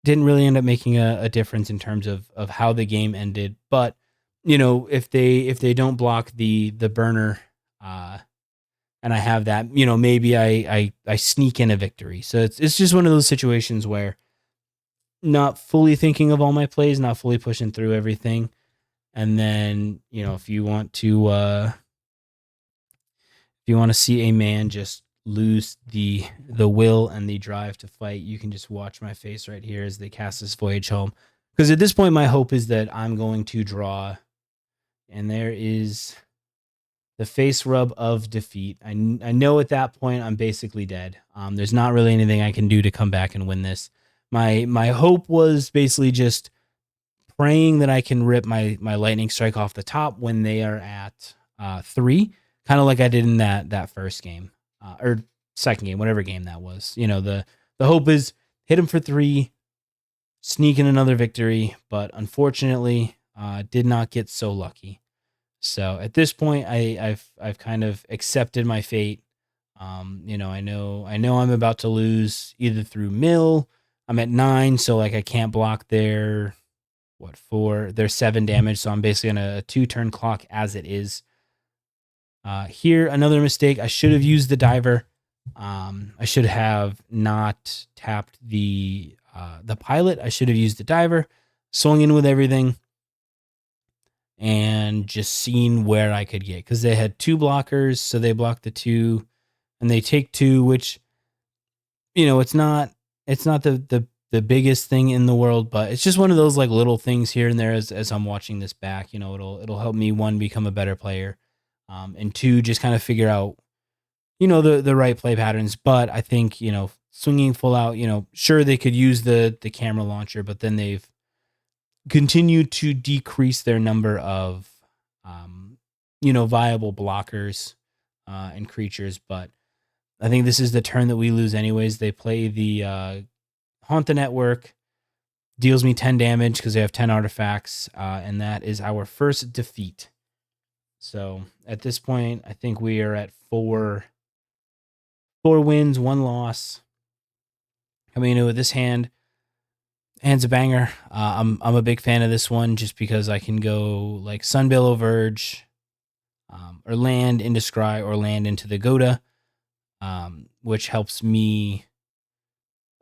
Didn't really end up making a difference in terms of how the game ended, but if they don't block the burner, and I have that, maybe I sneak in a victory. So it's just one of those situations where not fully thinking of all my plays, not fully pushing through everything. And then, if you want to see a man just lose the will and the drive to fight, you can just watch my face right here as they cast this Voyage Home. Because at this point, my hope is that I'm going to draw, and there is the face rub of defeat. I know at that point I'm basically dead. There's not really anything I can do to come back and win this. My hope was basically just praying that I can rip my lightning strike off the top when they are at 3, kind of like I did in that first game or second game, whatever game that was. The hope is hit him for 3, sneak in another victory, but unfortunately, did not get so lucky. So at this point, I've kind of accepted my fate. I know I'm about to lose either through mill. I'm at 9, so like I can't block their 4. There's 7 damage, so I'm basically on a 2-turn clock as it is. Here, another mistake. I should have used the diver. I should have not tapped the pilot. I should have used the diver, swung in with everything, and just seen where I could get, because they had 2 blockers, so they blocked the 2, and they take 2, which it's not the biggest thing in the world, but it's just one of those like little things here and there as I'm watching this back. It'll help me, 1, become a better player, and 2, just kind of figure out the right play patterns. But I think swinging full out, sure, they could use the camera launcher, but then they've continued to decrease their number of viable blockers and creatures. But I think this is the turn that we lose anyways. They play the Haunt the Network, deals me 10 damage because they have 10 artifacts, and that is our first defeat. So at this point, I think we are at 4 wins, 1 loss. Coming in with this hand's a banger. I'm a big fan of this one just because I can go like Sunbillow Verge, or land into Scry, or land into the Goda, which helps me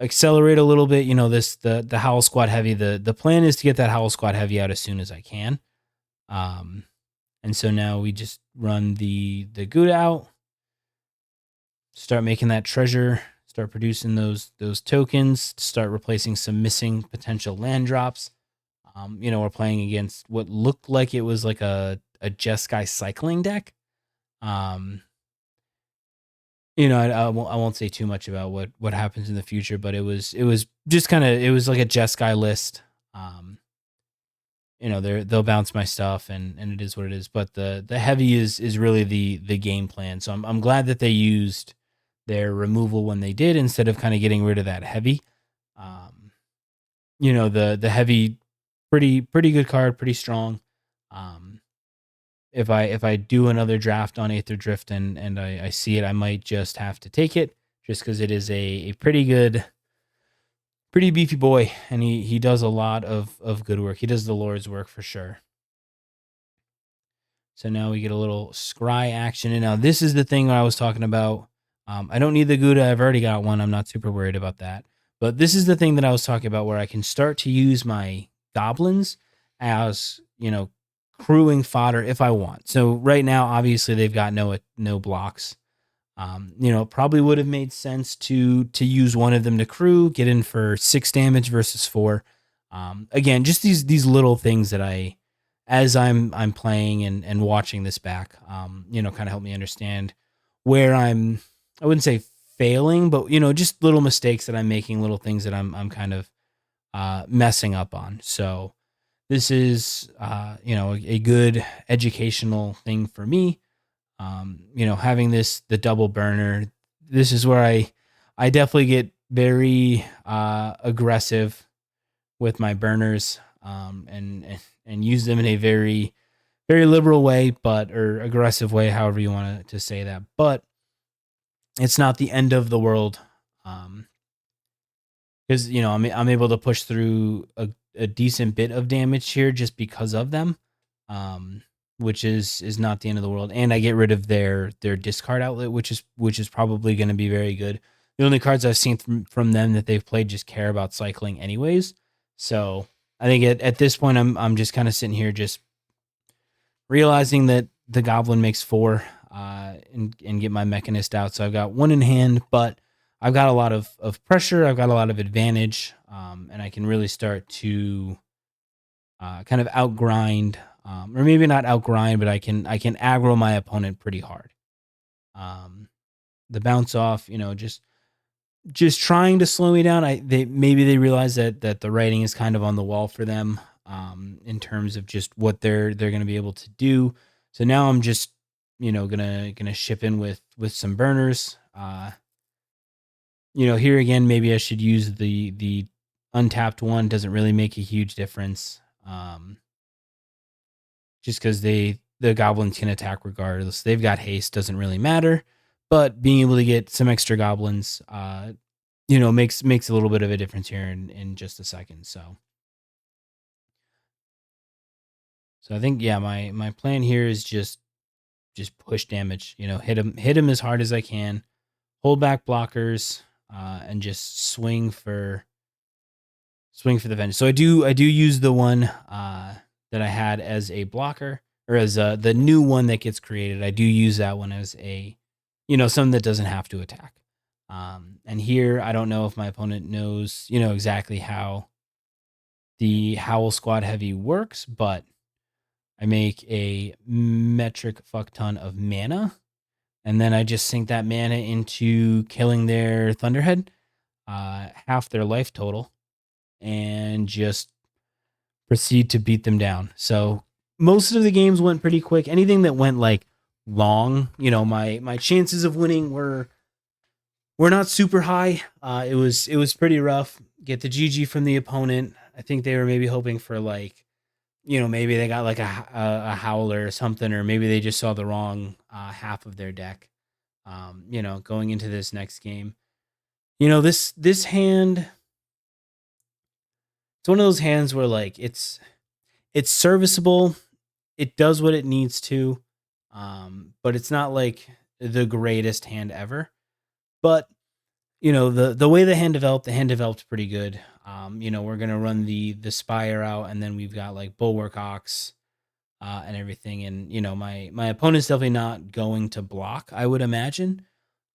accelerate a little bit. The Howl Squad Heavy. The plan is to get that Howl Squad Heavy out as soon as I can. And so now we just run the Gouda out, start making that treasure, start producing those tokens, start replacing some missing potential land drops. We're playing against what looked like it was like a Jeskai cycling deck. I won't say too much about what happens in the future, but it was just kind of, it was like a Jeskai list. They'll bounce my stuff, and it is what it is. But the heavy is really the game plan. So I'm glad that they used their removal when they did, instead of kind of getting rid of that heavy. The heavy, pretty good card, pretty strong. If I do another draft on Aetherdrift and I see it, I might just have to take it, just because it is a pretty beefy boy, and he does a lot of good work. He does the Lord's work for sure. So now we get a little scry action, and now this is the thing I was talking about. I don't need the Gouda. I've already got one. I'm not super worried about that. But this is the thing that I was talking about, where I can start to use my goblins as, crewing fodder if I want. So right now, obviously, they've got no blocks. Probably would have made sense to use one of them to crew, get in for 6 damage versus 4. Again, just these little things that as I'm playing and watching this back, kind of help me understand where I wouldn't say failing, but just little mistakes that I'm making, little things that I'm kind of messing up on. So this is a good educational thing for me. Having the double burner, this is where I definitely get very aggressive with my burners, and use them in a very very liberal way, or aggressive way, however you want to say that. But it's not the end of the world, because I'm able to push through a decent bit of damage here just because of them, um, which is not the end of the world. And I get rid of their discard outlet, which is probably going to be very good. The only cards I've seen from them that they've played just care about cycling anyways. So I think at this point I'm just kind of sitting here just realizing that the goblin makes 4, and get my mechanist out. So I've got 1 in hand, but I've got a lot of pressure. I've got a lot of advantage, and I can really start to kind of outgrind, or maybe not outgrind, but I can aggro my opponent pretty hard. Um, the bounce off, just trying to slow me down. Maybe they realize that the writing is kind of on the wall for them, in terms of just what they're going to be able to do. So now I'm just gonna ship in with some burners. Here again, maybe I should use the untapped one. Doesn't really make a huge difference, just because the goblins can attack regardless. They've got haste, doesn't really matter. But being able to get some extra goblins, makes a little bit of a difference here in just a second. So I think, yeah, my plan here is just push damage. Hit him as hard as I can, hold back blockers, and just swing for the vengeance. So I do use the one that I had as a blocker, or as the new one that gets created. I do use that one as a something that doesn't have to attack. And here I don't know if my opponent knows exactly how the Howl Squad Heavy works, but I make a metric fuck ton of mana, and then I just sink that mana into killing their Thunderhead, half their life total, and just proceed to beat them down. So most of the games went pretty quick. Anything that went like long, my chances of winning were not super high. It was pretty rough. Get the GG from the opponent. I think they were maybe hoping for like, maybe they got like a howler or something, or maybe they just saw the wrong half of their deck. Going into this next game, this hand, it's one of those hands where like it's serviceable. It does what it needs to, but it's not like the greatest hand ever. But the way the hand developed pretty good. We're gonna run the Spire out, and then we've got like Bulwark Ox, and everything. And my opponent's definitely not going to block, I would imagine.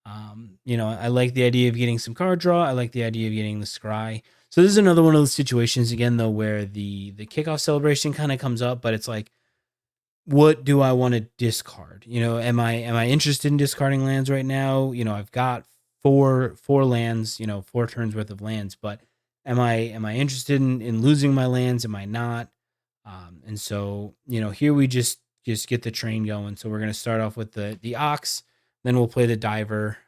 I like the idea of getting some card draw. I like the idea of getting the scry. So this is another one of those situations again, though, where the kickoff celebration kind of comes up, but it's like, what do I want to discard? Am I interested in discarding lands right now? I've got four lands, 4 turns worth of lands, but am I interested in losing my lands? Am I not? And so, here we just get the train going. So we're gonna start off with the ox, then we'll play the diver,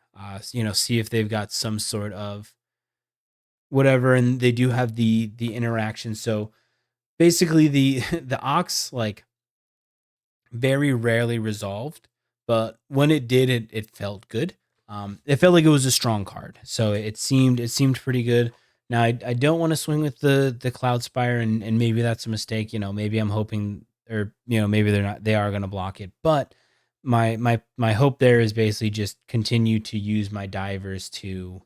see if they've got some sort of whatever, and they do have the interaction. So basically the the ox, like, very rarely resolved, but when it did, it felt good. It felt like it was a strong card, so it seemed pretty good. Now I don't want to swing with the Cloud Spire, and maybe that's a mistake. Maybe I'm hoping, or maybe they're not. They are going to block it, but my hope there is basically just continue to use my divers to,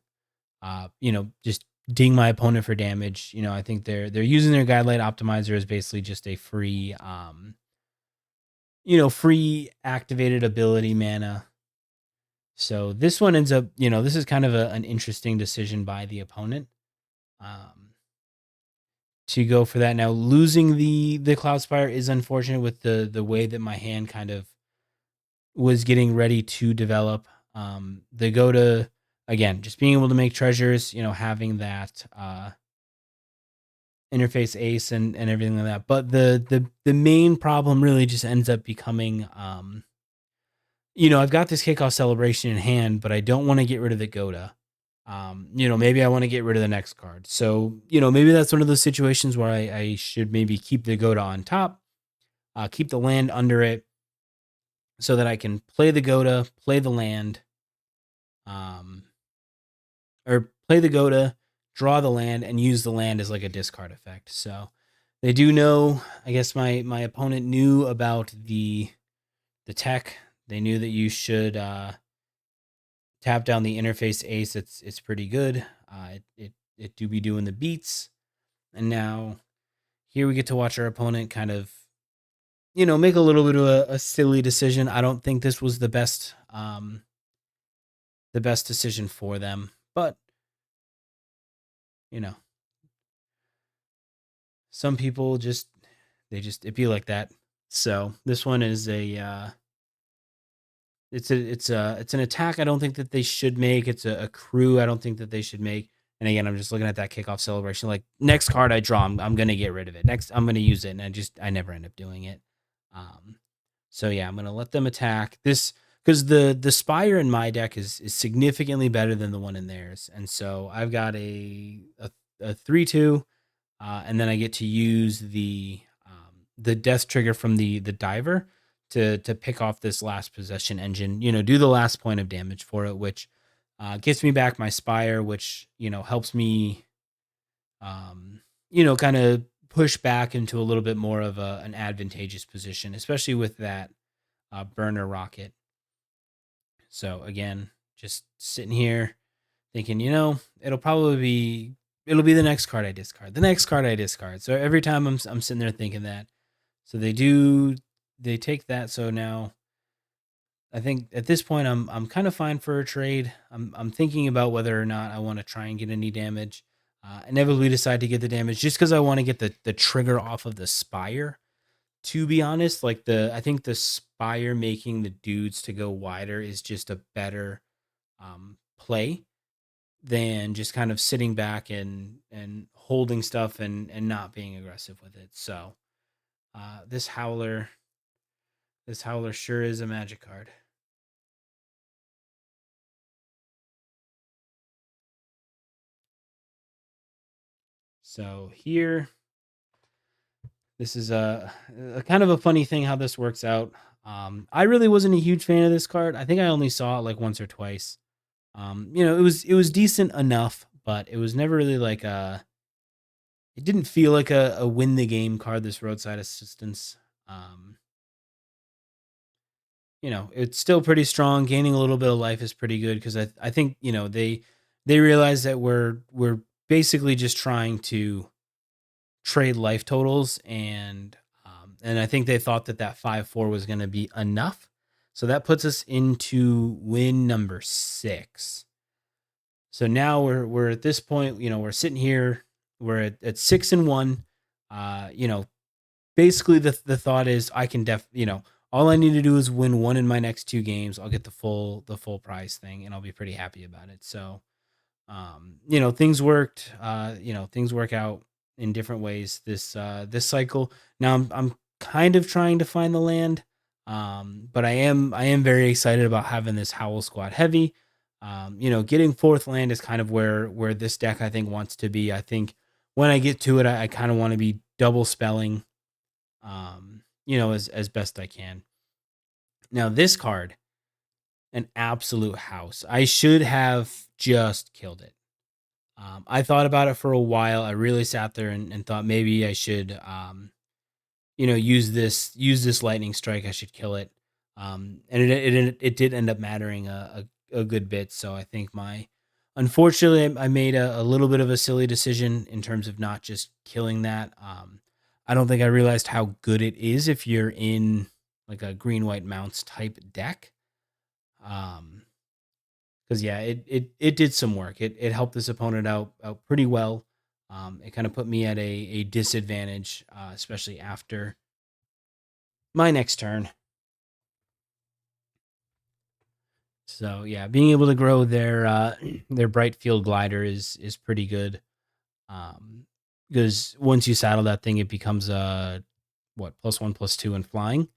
just ding my opponent for damage. I think they're using their Guidelight Optimizer as basically just a free activated ability mana. So this one ends up, this is kind of an interesting decision by the opponent, to go for that. Now losing the Cloud Spire is unfortunate with the way that my hand kind of was getting ready to develop. The go to, again, just being able to make treasures, having that interface ace and everything like that. But the main problem really just ends up becoming, I've got this kickoff celebration in hand, but I don't want to get rid of the Goda. Maybe I want to get rid of the next card. So, maybe that's one of those situations where I should maybe keep the Goda on top. keep the land under it, so that I can play the Goda, play the land, or play the Goda, draw the land, and use the land as like a discard effect. So they do know. I guess my opponent knew about the tech. They knew that you should tap down the interface ace. It's pretty good. It do be doing the beats, and now here we get to watch our opponent kind of, make a little bit of a silly decision. I don't think this was the best decision for them, but you know, some people just it be like that. So this one is it's an attack I don't think that they should make. It's a crew I don't think that they should make. And again, I'm just looking at that kickoff celebration. Like, next card I draw, I'm gonna get rid of it. Next, I'm gonna use it, and I never end up doing it. So yeah, I'm gonna let them attack this, because the Spire in my deck is significantly better than the one in theirs, and so I've got a 3/2, and then I get to use the death trigger from the diver to pick off this last possession engine. Do the last point of damage for it, which gets me back my Spire, which helps me kind of push back into a little bit more of an advantageous position, especially with that burner rocket. So again, just sitting here thinking, it'll be the next card I discard, the next card I discard. So every time I'm sitting there thinking that. So they take that. So now I think at this point I'm kind of fine for a trade. I'm thinking about whether or not I want to try and get any damage. Inevitably decide to get the damage just because I want to get the trigger off of the Spire. To be honest, like I think the Spire making the dudes to go wider is just a better play than just kind of sitting back and holding stuff and not being aggressive with it. So this Howler sure is a magic card. So here, this is a kind of a funny thing how this works out. I really wasn't a huge fan of this card. I think I only saw it like once or twice. It was decent enough, but it was never really like it didn't feel like a win the game card, this roadside assistance. It's still pretty strong. Gaining a little bit of life is pretty good, because I think they realize that we're basically just trying to trade life totals, and I think they thought that 5/4 was going to be enough. So that puts us into win number 6. So now we're at this point, we're sitting here, we're at 6-1. Basically the thought is I can all I need to do is win one in my next 2 games. I'll get the full prize thing, and I'll be pretty happy about it. So things worked, things work out in different ways this cycle. Now I'm kind of trying to find the land, but I am very excited about having this Howl Squad heavy. Getting 4th land is kind of where this deck I think wants to be. I think when I get to it, I kind of want to be double spelling, as best I can. Now this card, an absolute house. I should have just killed it. I thought about it for a while. I really sat there and thought maybe I should, use this lightning strike. I should kill it. And it did end up mattering a good bit. So I think unfortunately, I made a little bit of a silly decision in terms of not just killing that. I don't think I realized how good it is if you're in like a green white mounts type deck. Because yeah, it did some work. It helped this opponent out pretty well. It kind of put me at a disadvantage, especially after my next turn. So yeah, being able to grow their bright field glider is pretty good. Because once you saddle that thing, it becomes +1/+2 in flying.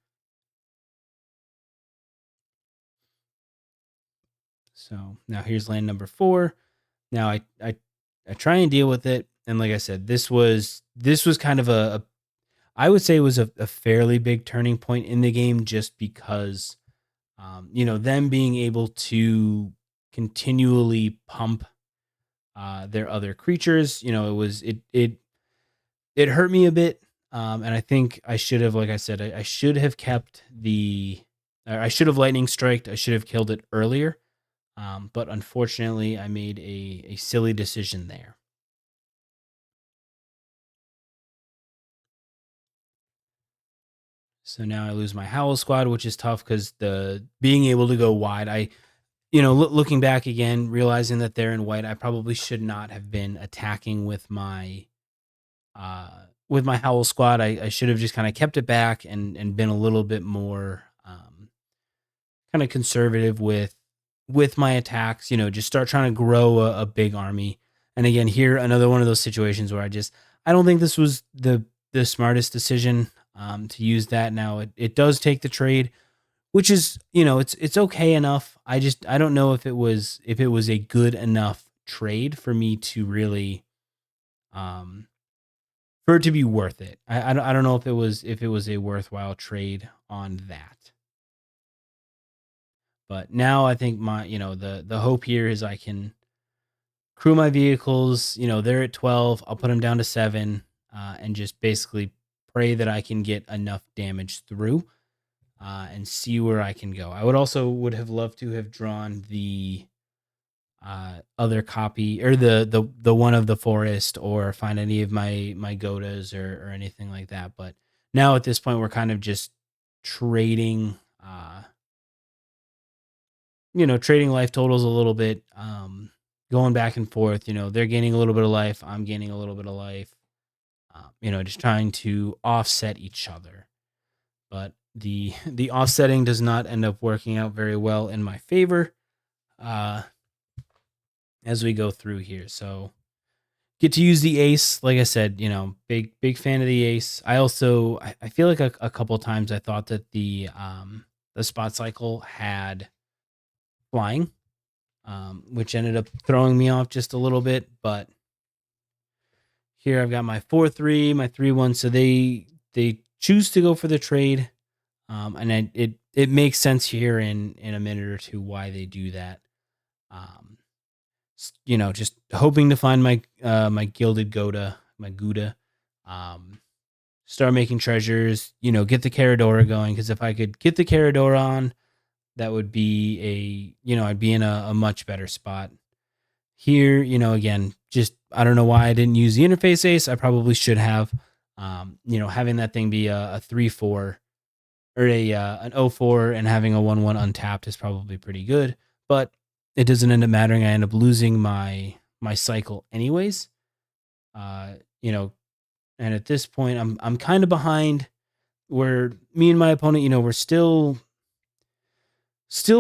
So now here's land number 4. Now I try and deal with it, and like I said, this was kind of I would say it was a fairly big turning point in the game, just because them being able to continually pump their other creatures. It hurt me a bit, and I think I should have, like I said, I should have kept I should have lightning striked. I should have killed it earlier, but unfortunately, I made a silly decision there. So now I lose my Howl Squad, which is tough because the being able to go wide, looking back again, realizing that they're in white, I probably should not have been attacking with my Howl Squad. I should have just kind of kept it back and been a little bit more kind of conservative with my attacks. Just start trying to grow a big army. And again, here another one of those situations where I don't think this was the smartest decision to use that. Now it does take the trade, which is, it's okay enough. I don't know if it was a good enough trade for me to really for it to be worth it. I don't know if it was a worthwhile trade on that. But now I think the hope here is I can crew my vehicles. They're at 12. I'll put them down to 7, and just basically pray that I can get enough damage through, and see where I can go. I would have loved to have drawn the other copy, or the one of the forest, or find any of my Godas or anything like that. But now at this point, we're kind of just trading trading life totals a little bit, going back and forth. They're gaining a little bit of life, I'm gaining a little bit of life, just trying to offset each other. But the offsetting does not end up working out very well in my favor as we go through here. So get to use the ace. Like I said, big fan of the ace. I also, I feel like a couple times I thought that the spot cycle had flying, which ended up throwing me off just a little bit. But here I've got my 4-3, my 3-1. So they choose to go for the trade, and it makes sense here in a minute or two why they do that. Just hoping to find my my gilded Gouda, start making treasures. Get the Caradora going, because if I could get the Caradora on, that would be I'd be in a much better spot. Here, again, just I don't know why I didn't use the interface ace. I probably should have. Having that thing be a 3-4 or an 0-4 and having a 1-1 untapped is probably pretty good, but it doesn't end up mattering. I end up losing my cycle anyways. And at this point I'm kind of behind, where me and my opponent, we're still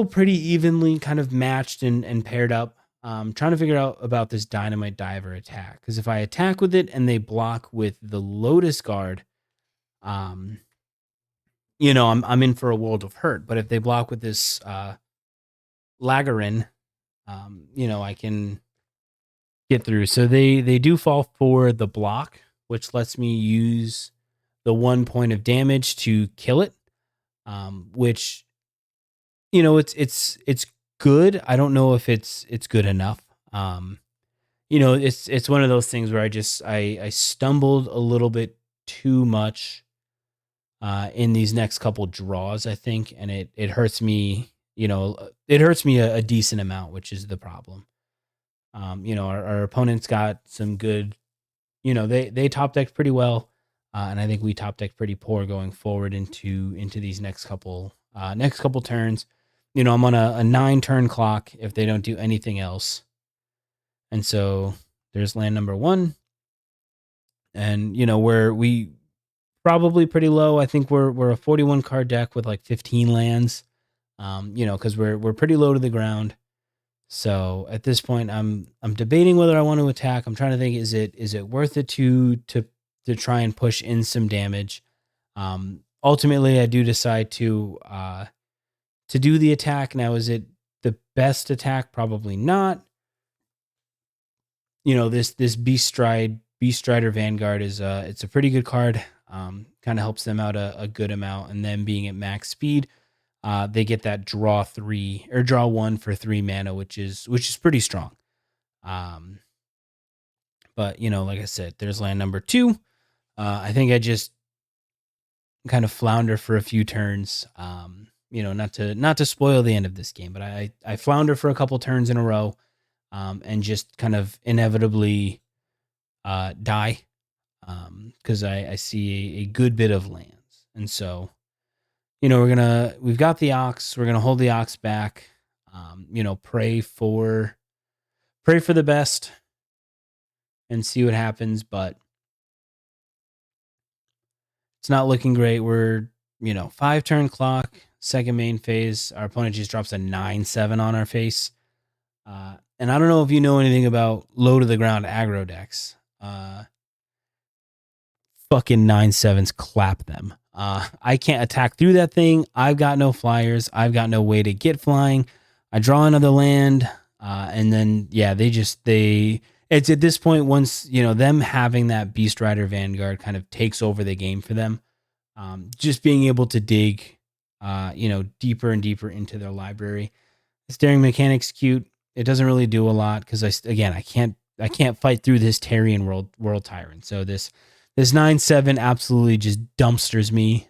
pretty evenly kind of matched and paired up. Trying to figure out about this Dynamite Diver attack, because if I attack with it and they block with the Lotus Guard, I'm in for a world of hurt. But if they block with this Lagarin, I can get through. So they do fall for the block, which lets me use the 1 point of damage to kill it, which it's good. I don't know if it's good enough. It's one of those things where I stumbled a little bit too much in these next couple draws, I think, and it hurts me. It hurts me a decent amount, which is the problem. Our opponents got some good. They top decked pretty well, and I think we top decked pretty poor going forward into these next couple turns. I'm on a 9-turn clock if they don't do anything else. And so there's land number 1. And, where we probably pretty low. I think we're a 41 card deck with like 15 lands, because we're pretty low to the ground. So at this point, I'm debating whether I want to attack. I'm trying to think, is it worth it to try and push in some damage? Ultimately, I do decide to do the attack. Now, is it the best attack? Probably not. This Beast Strider Vanguard is it's a pretty good card. Kind of helps them out a good amount. And then being at max speed, they get that draw 1 for 3 mana, which is pretty strong. But like I said, there's land number 2. I think I just kind of flounder for a few turns. Not to spoil the end of this game, but I flounder for a couple turns in a row, and just kind of inevitably die, because I see a good bit of lands. And so, we've got the Ox. We're gonna hold the Ox back. Pray for the best and see what happens. But it's not looking great. We're 5-turn clock, second main phase. Our opponent just drops a 9/7 on our face. And I don't know if you know anything about low to the ground aggro decks. Fucking 9/7s, clap them. I can't attack through that thing. I've got no flyers. I've got no way to get flying. I draw another land, and then it's at this point, once them having that Beast Rider Vanguard kind of takes over the game for them. Just being able to dig, deeper and deeper into their library. The staring mechanic's cute. It doesn't really do a lot because I can't fight through this Tarian world tyrant. So this 9/7 absolutely just dumpsters me.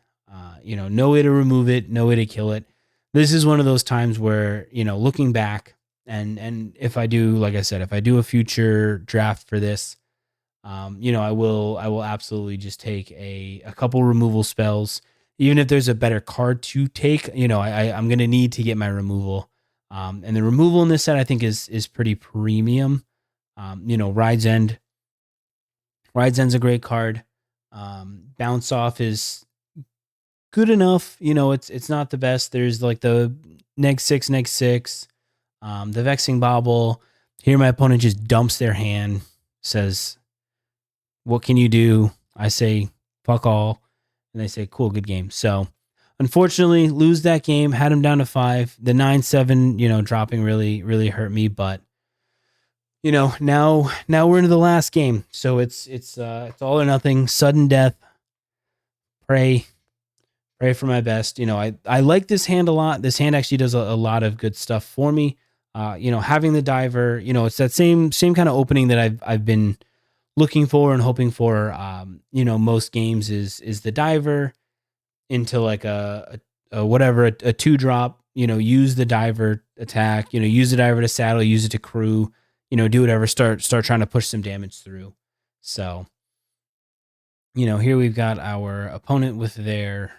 No way to remove it, no way to kill it. This is one of those times where, looking back, and if I do, like I said, if I do a future draft for this, I will absolutely just take a couple removal spells. Even if there's a better card to take, I'm going to need to get my removal. And the removal in this set, I think, is pretty premium. Ride's End. Ride's End's a great card. Bounce Off is good enough. It's not the best. There's like the -6, the Vexing Bauble. Here my opponent just dumps their hand, says, "What can you do?" I say, "Fuck all." And they say, "Cool, good game." So unfortunately, lose that game, had him down to 5. The 9/7, dropping really hurt me, but now we're into the last game. So it's all or nothing, sudden death. Pray for my best. I like this hand a lot. This hand actually does a lot of good stuff for me. Having the diver, it's that same kind of opening that I've been looking for and hoping for. Most games is the diver into like a 2-drop. Use the diver attack. Use the diver to saddle. Use it to crew. Do whatever. Start trying to push some damage through. So, here we've got our opponent with their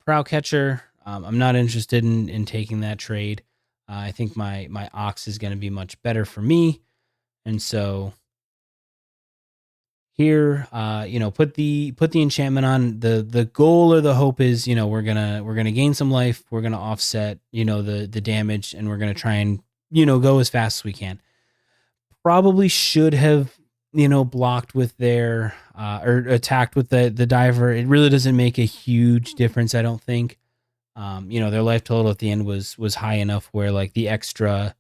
Prow Catcher. I'm not interested in taking that trade. I think my Ox is going to be much better for me. And so here, put the enchantment on. The goal or the hope is, we're gonna gain some life. We're gonna offset, the damage, and we're gonna try and go as fast as we can. Probably should have blocked with their or attacked with the diver. It really doesn't make a huge difference, I don't think. Their life total at the end was high enough where like the extra.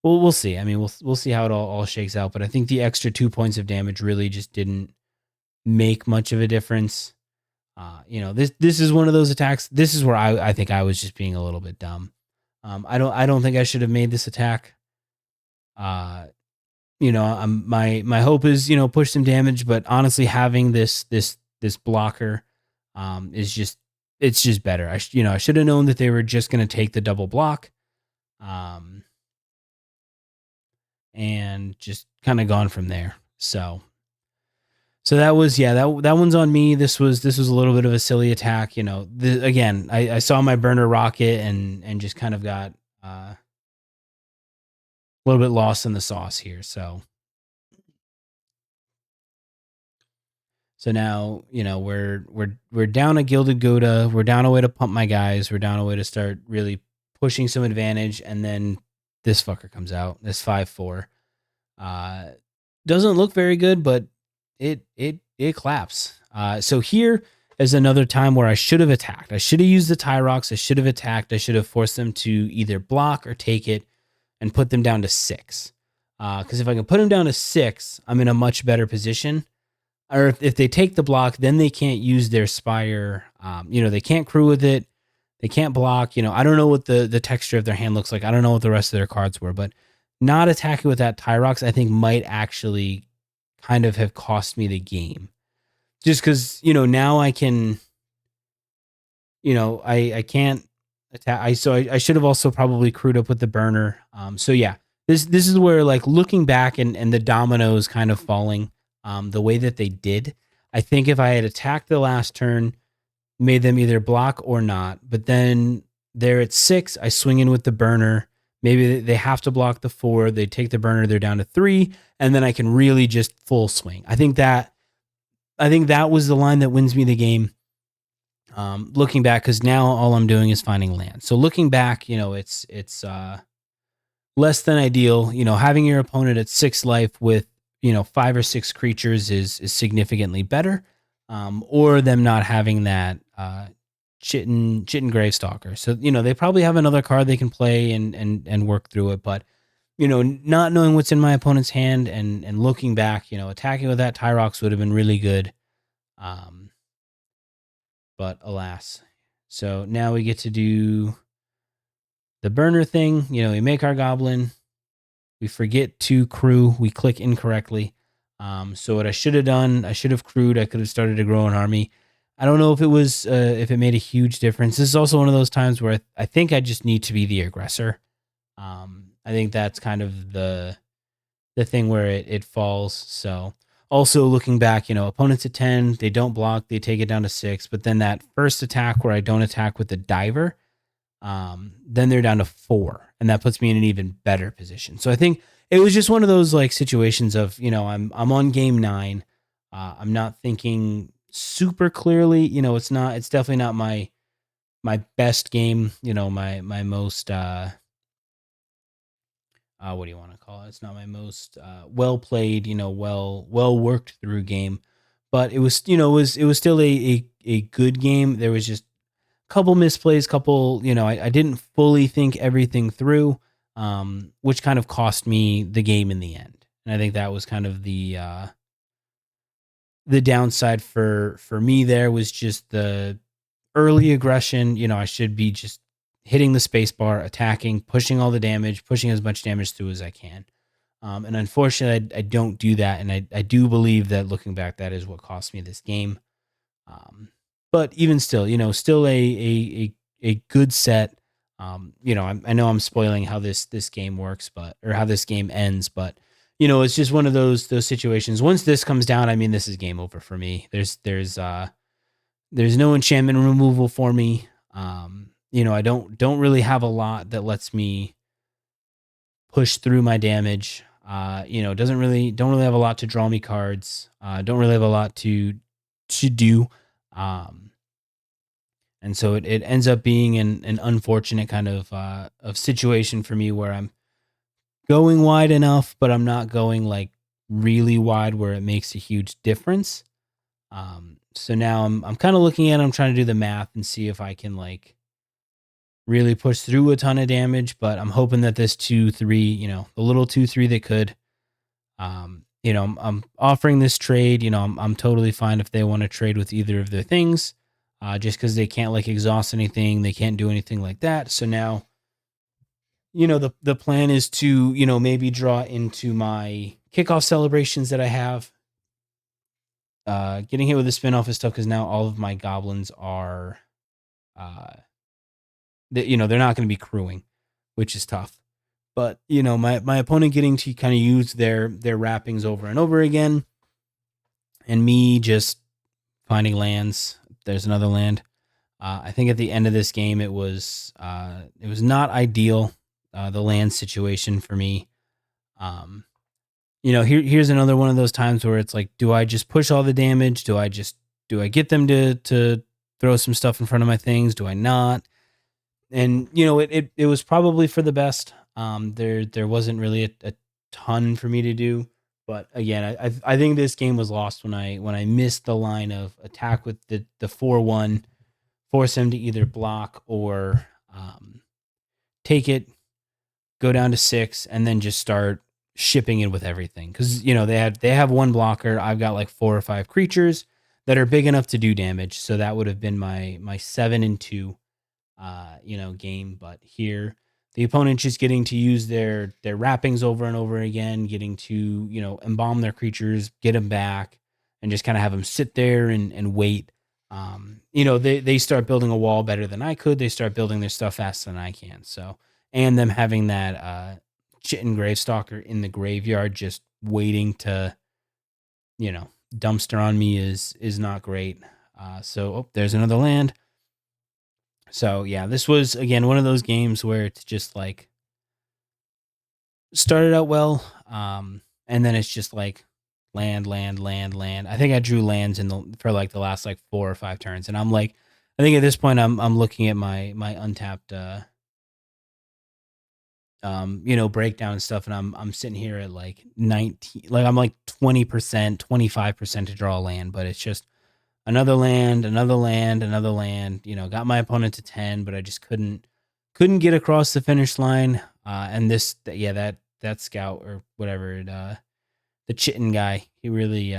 Well, we'll see. I mean, we'll see how it all shakes out. But I think the extra 2 points of damage really just didn't make much of a difference. This is one of those attacks. This is where I think I was just being a little bit dumb. I don't think I should have made this attack. My hope is push some damage, but honestly, having this blocker is just better. I should have known that they were just going to take the double block. And just kind of gone from there. So that was, that one's on me. This was a little bit of a silly attack. Again, I saw my burner rocket and just kind of got a little bit lost in the sauce here. So now, we're down a Gilded Goda. We're down a way to pump my guys. We're down a way to start really pushing some advantage. And then this fucker comes out, this 5/4. Doesn't look very good, but it claps. So here is another time where I should have attacked. I should have used the Tyrox. I should have attacked. I should have forced them to either block or take it and put them down to 6. Because if I can put them down to 6, I'm in a much better position. or if they take the block, then they can't use their Spire. They can't crew with it. They can't block. I don't know what the texture of their hand looks like. I don't know what the rest of their cards were, but not attacking with that Tyrox, I think, might actually kind of have cost me the game. Just because, now I can, I can't attack. I should have also probably crewed up with the burner. So yeah, this is where, like, looking back and the dominoes kind of falling, the way that they did, I think if I had attacked the last turn, made them either block or not, but then they're at 6, I swing in with the burner. Maybe they have to block the 4. They take the burner, they're down to 3, and then I can really just full swing. I think that was the line that wins me the game. Looking back, because now all I'm doing is finding land. So looking back, it's less than ideal. Having your opponent at 6 life with 5 or 6 creatures is significantly better. Or them not having that Chitin Gravestalker. So they probably have another card they can play and work through it. But not knowing what's in my opponent's hand and looking back, attacking with that Tyrox would have been really good. But alas. So now we get to do the burner thing. We make our goblin. We forget to crew. We click incorrectly. So what I should have done, I should have crewed. I could have started to grow an army. I don't know if it was if it made a huge difference. This is also one of those times where I think I just need to be the aggressor. I think that's kind of the thing where it falls. So also looking back, opponents at 10, they don't block, they take it down to 6. But then that first attack where I don't attack with the diver, then they're down to 4, and that puts me in an even better position. So I think it was just one of those like situations of, I'm on game 9. I'm not thinking super clearly. It's definitely not my best game. My most what do you want to call it? It's not my most well played, well worked through game, but it was, it was still a good game. There was just a couple misplays, couple, I didn't fully think everything through, which kind of cost me the game in the end. And I think that was kind of the downside for me. There was just the early aggression. I should be just hitting the space bar, attacking, pushing all the damage, pushing as much damage through as I can. And unfortunately, I don't do that. And I do believe that looking back, that is what cost me this game. But even still, still a good set. I know I'm spoiling how this game works, or how this game ends, but it's just one of those situations. Once this comes down, I mean, this is game over for me. There's no enchantment removal for me. I don't really have a lot that lets me push through my damage. Don't really have a lot to draw me cards. Don't really have a lot to do. And so it ends up being an unfortunate kind of situation for me, where I'm going wide enough, but I'm not going like really wide where it makes a huge difference. So now I'm kind of looking at it, I'm trying to do the math and see if I can like really push through a ton of damage, but I'm hoping that this 2-3, the little 2-3 that could, I'm offering this trade. I'm totally fine if they want to trade with either of their things, just because they can't like exhaust anything, they can't do anything like that. So now, the plan is to, maybe draw into my kickoff celebrations that I have. Getting hit with the spinoff is tough because now all of my goblins are, they're not going to be crewing, which is tough. But my opponent getting to kind of use their wrappings over and over again, and me just finding lands. There's another land. I think at the end of this game, it was not ideal, the land situation for me. Here's another one of those times where it's like, do I just push all the damage? Do I get them to throw some stuff in front of my things? Do I not? And it was probably for the best. There wasn't really a ton for me to do, but again, I think this game was lost when I missed the line of attack with the 4-1, force him to either block or take it, go down to 6, and then just start shipping in with everything, because they have one blocker. I've got like 4 or 5 creatures that are big enough to do damage. So that would have been my 7-2 game. But here the opponent just getting to use their wrappings over and over again, getting to embalm their creatures, get them back, and just kind of have them sit there and wait. They start building a wall better than I could. They start building their stuff faster than I can. So, and them having that Chitin Gravestalker in the graveyard just waiting to dumpster on me is not great. There's another land. So yeah, this was again one of those games where it's just like started out well, and then it's just like land. I think I drew lands for like the last like 4 or 5 turns, and I'm like, I think at this point I'm looking at my untapped breakdown stuff, and I'm sitting here at like 19, like I'm like 20%, 25% to draw a land, but it's just another land. Got my opponent to 10, but I just couldn't get across the finish line. And that scout or whatever, the Chitin guy, he really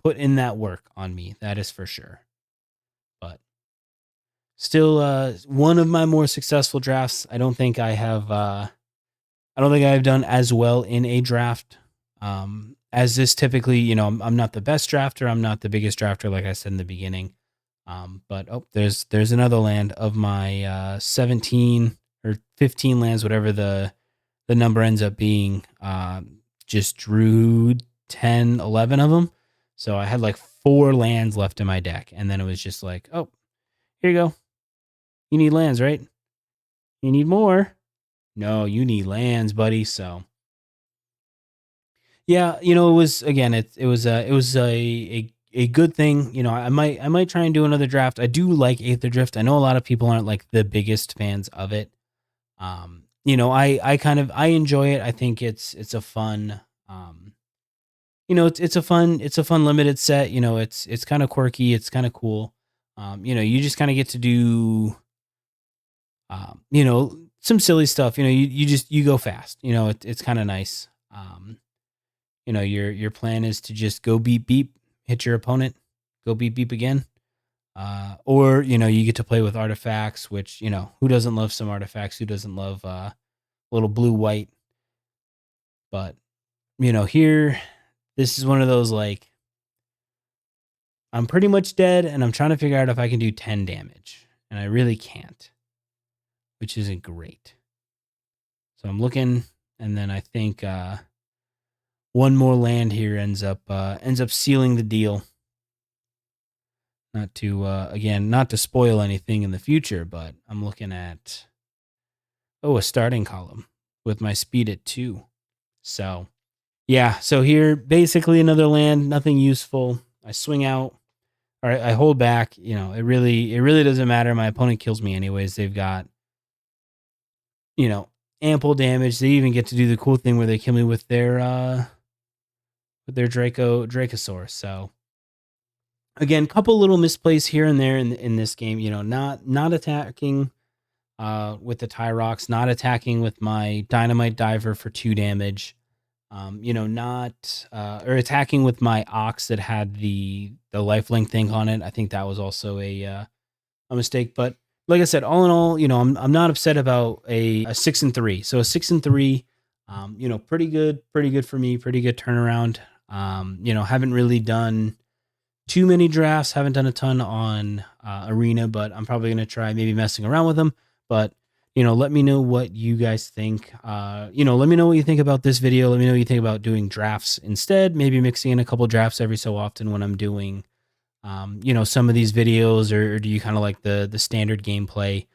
put in that work on me. That is for sure. But still, one of my more successful drafts. I don't think I have done as well in a draft as this typically. I'm not the best drafter. I'm not the biggest drafter, like I said in the beginning. But there's another land of my 17 or 15 lands, whatever the number ends up being. Just drew 10, 11 of them. So I had like 4 lands left in my deck, and then it was just like, oh, here you go. You need lands, right? You need more? No, you need lands, buddy. So yeah, it was again, it was a good thing. I might try and do another draft. I do like Aetherdrift. I know a lot of people aren't like the biggest fans of it. I enjoy it. I think it's a fun it's a fun limited set. It's kind of quirky, it's kind of cool. You just kind of get to do some silly stuff. You go fast. It's kind of nice. Your plan is to just go beep beep, hit your opponent, go beep beep again. Or you get to play with artifacts, which who doesn't love some artifacts? Who doesn't love little blue white? But here, this is one of those like, I'm pretty much dead, and I'm trying to figure out if I can do 10 damage, and I really can't, which isn't great. So I'm looking, and then I think one more land here ends up sealing the deal. Not to spoil anything in the future, but I'm looking at a starting column with my speed at 2. So yeah, so here basically another land, nothing useful. I swing out, or I hold back. It really doesn't matter. My opponent kills me anyways. They've got ample damage. They even get to do the cool thing where they kill me with their Dracosaur. So again, couple little misplays here and there in this game. Not attacking with the Tyrox, not attacking with my Dynamite Diver for 2 damage. Not or attacking with my Ox that had the lifelink thing on it. I think that was also a mistake. But like I said, all in all, I'm not upset about a 6-3. So a 6-3, pretty good for me, pretty good turnaround. Haven't really done too many drafts, haven't done a ton on Arena, but I'm probably gonna try maybe messing around with them. But let me know what you guys think. Let me know what you think about this video. Let me know what you think about doing drafts instead. Maybe mixing in a couple drafts every so often when I'm doing, some of these videos, or do you kind of like the standard gameplay?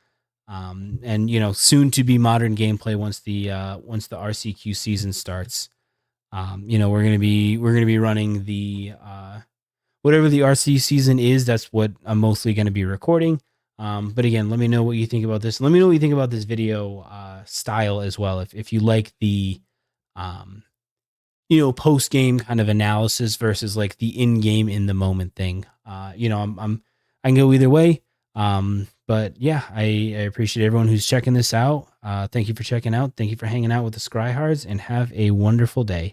And soon to be modern gameplay once the RCQ season starts. We're gonna be running the whatever the RC season is. That's what I'm mostly gonna be recording. But again, let me know what you think about this. Let me know what you think about this video style as well. If you like the post game kind of analysis versus like the in game in the moment thing. I can go either way. But yeah, I appreciate everyone who's checking this out. Thank you for checking out. Thank you for hanging out with the Scryhards, and have a wonderful day.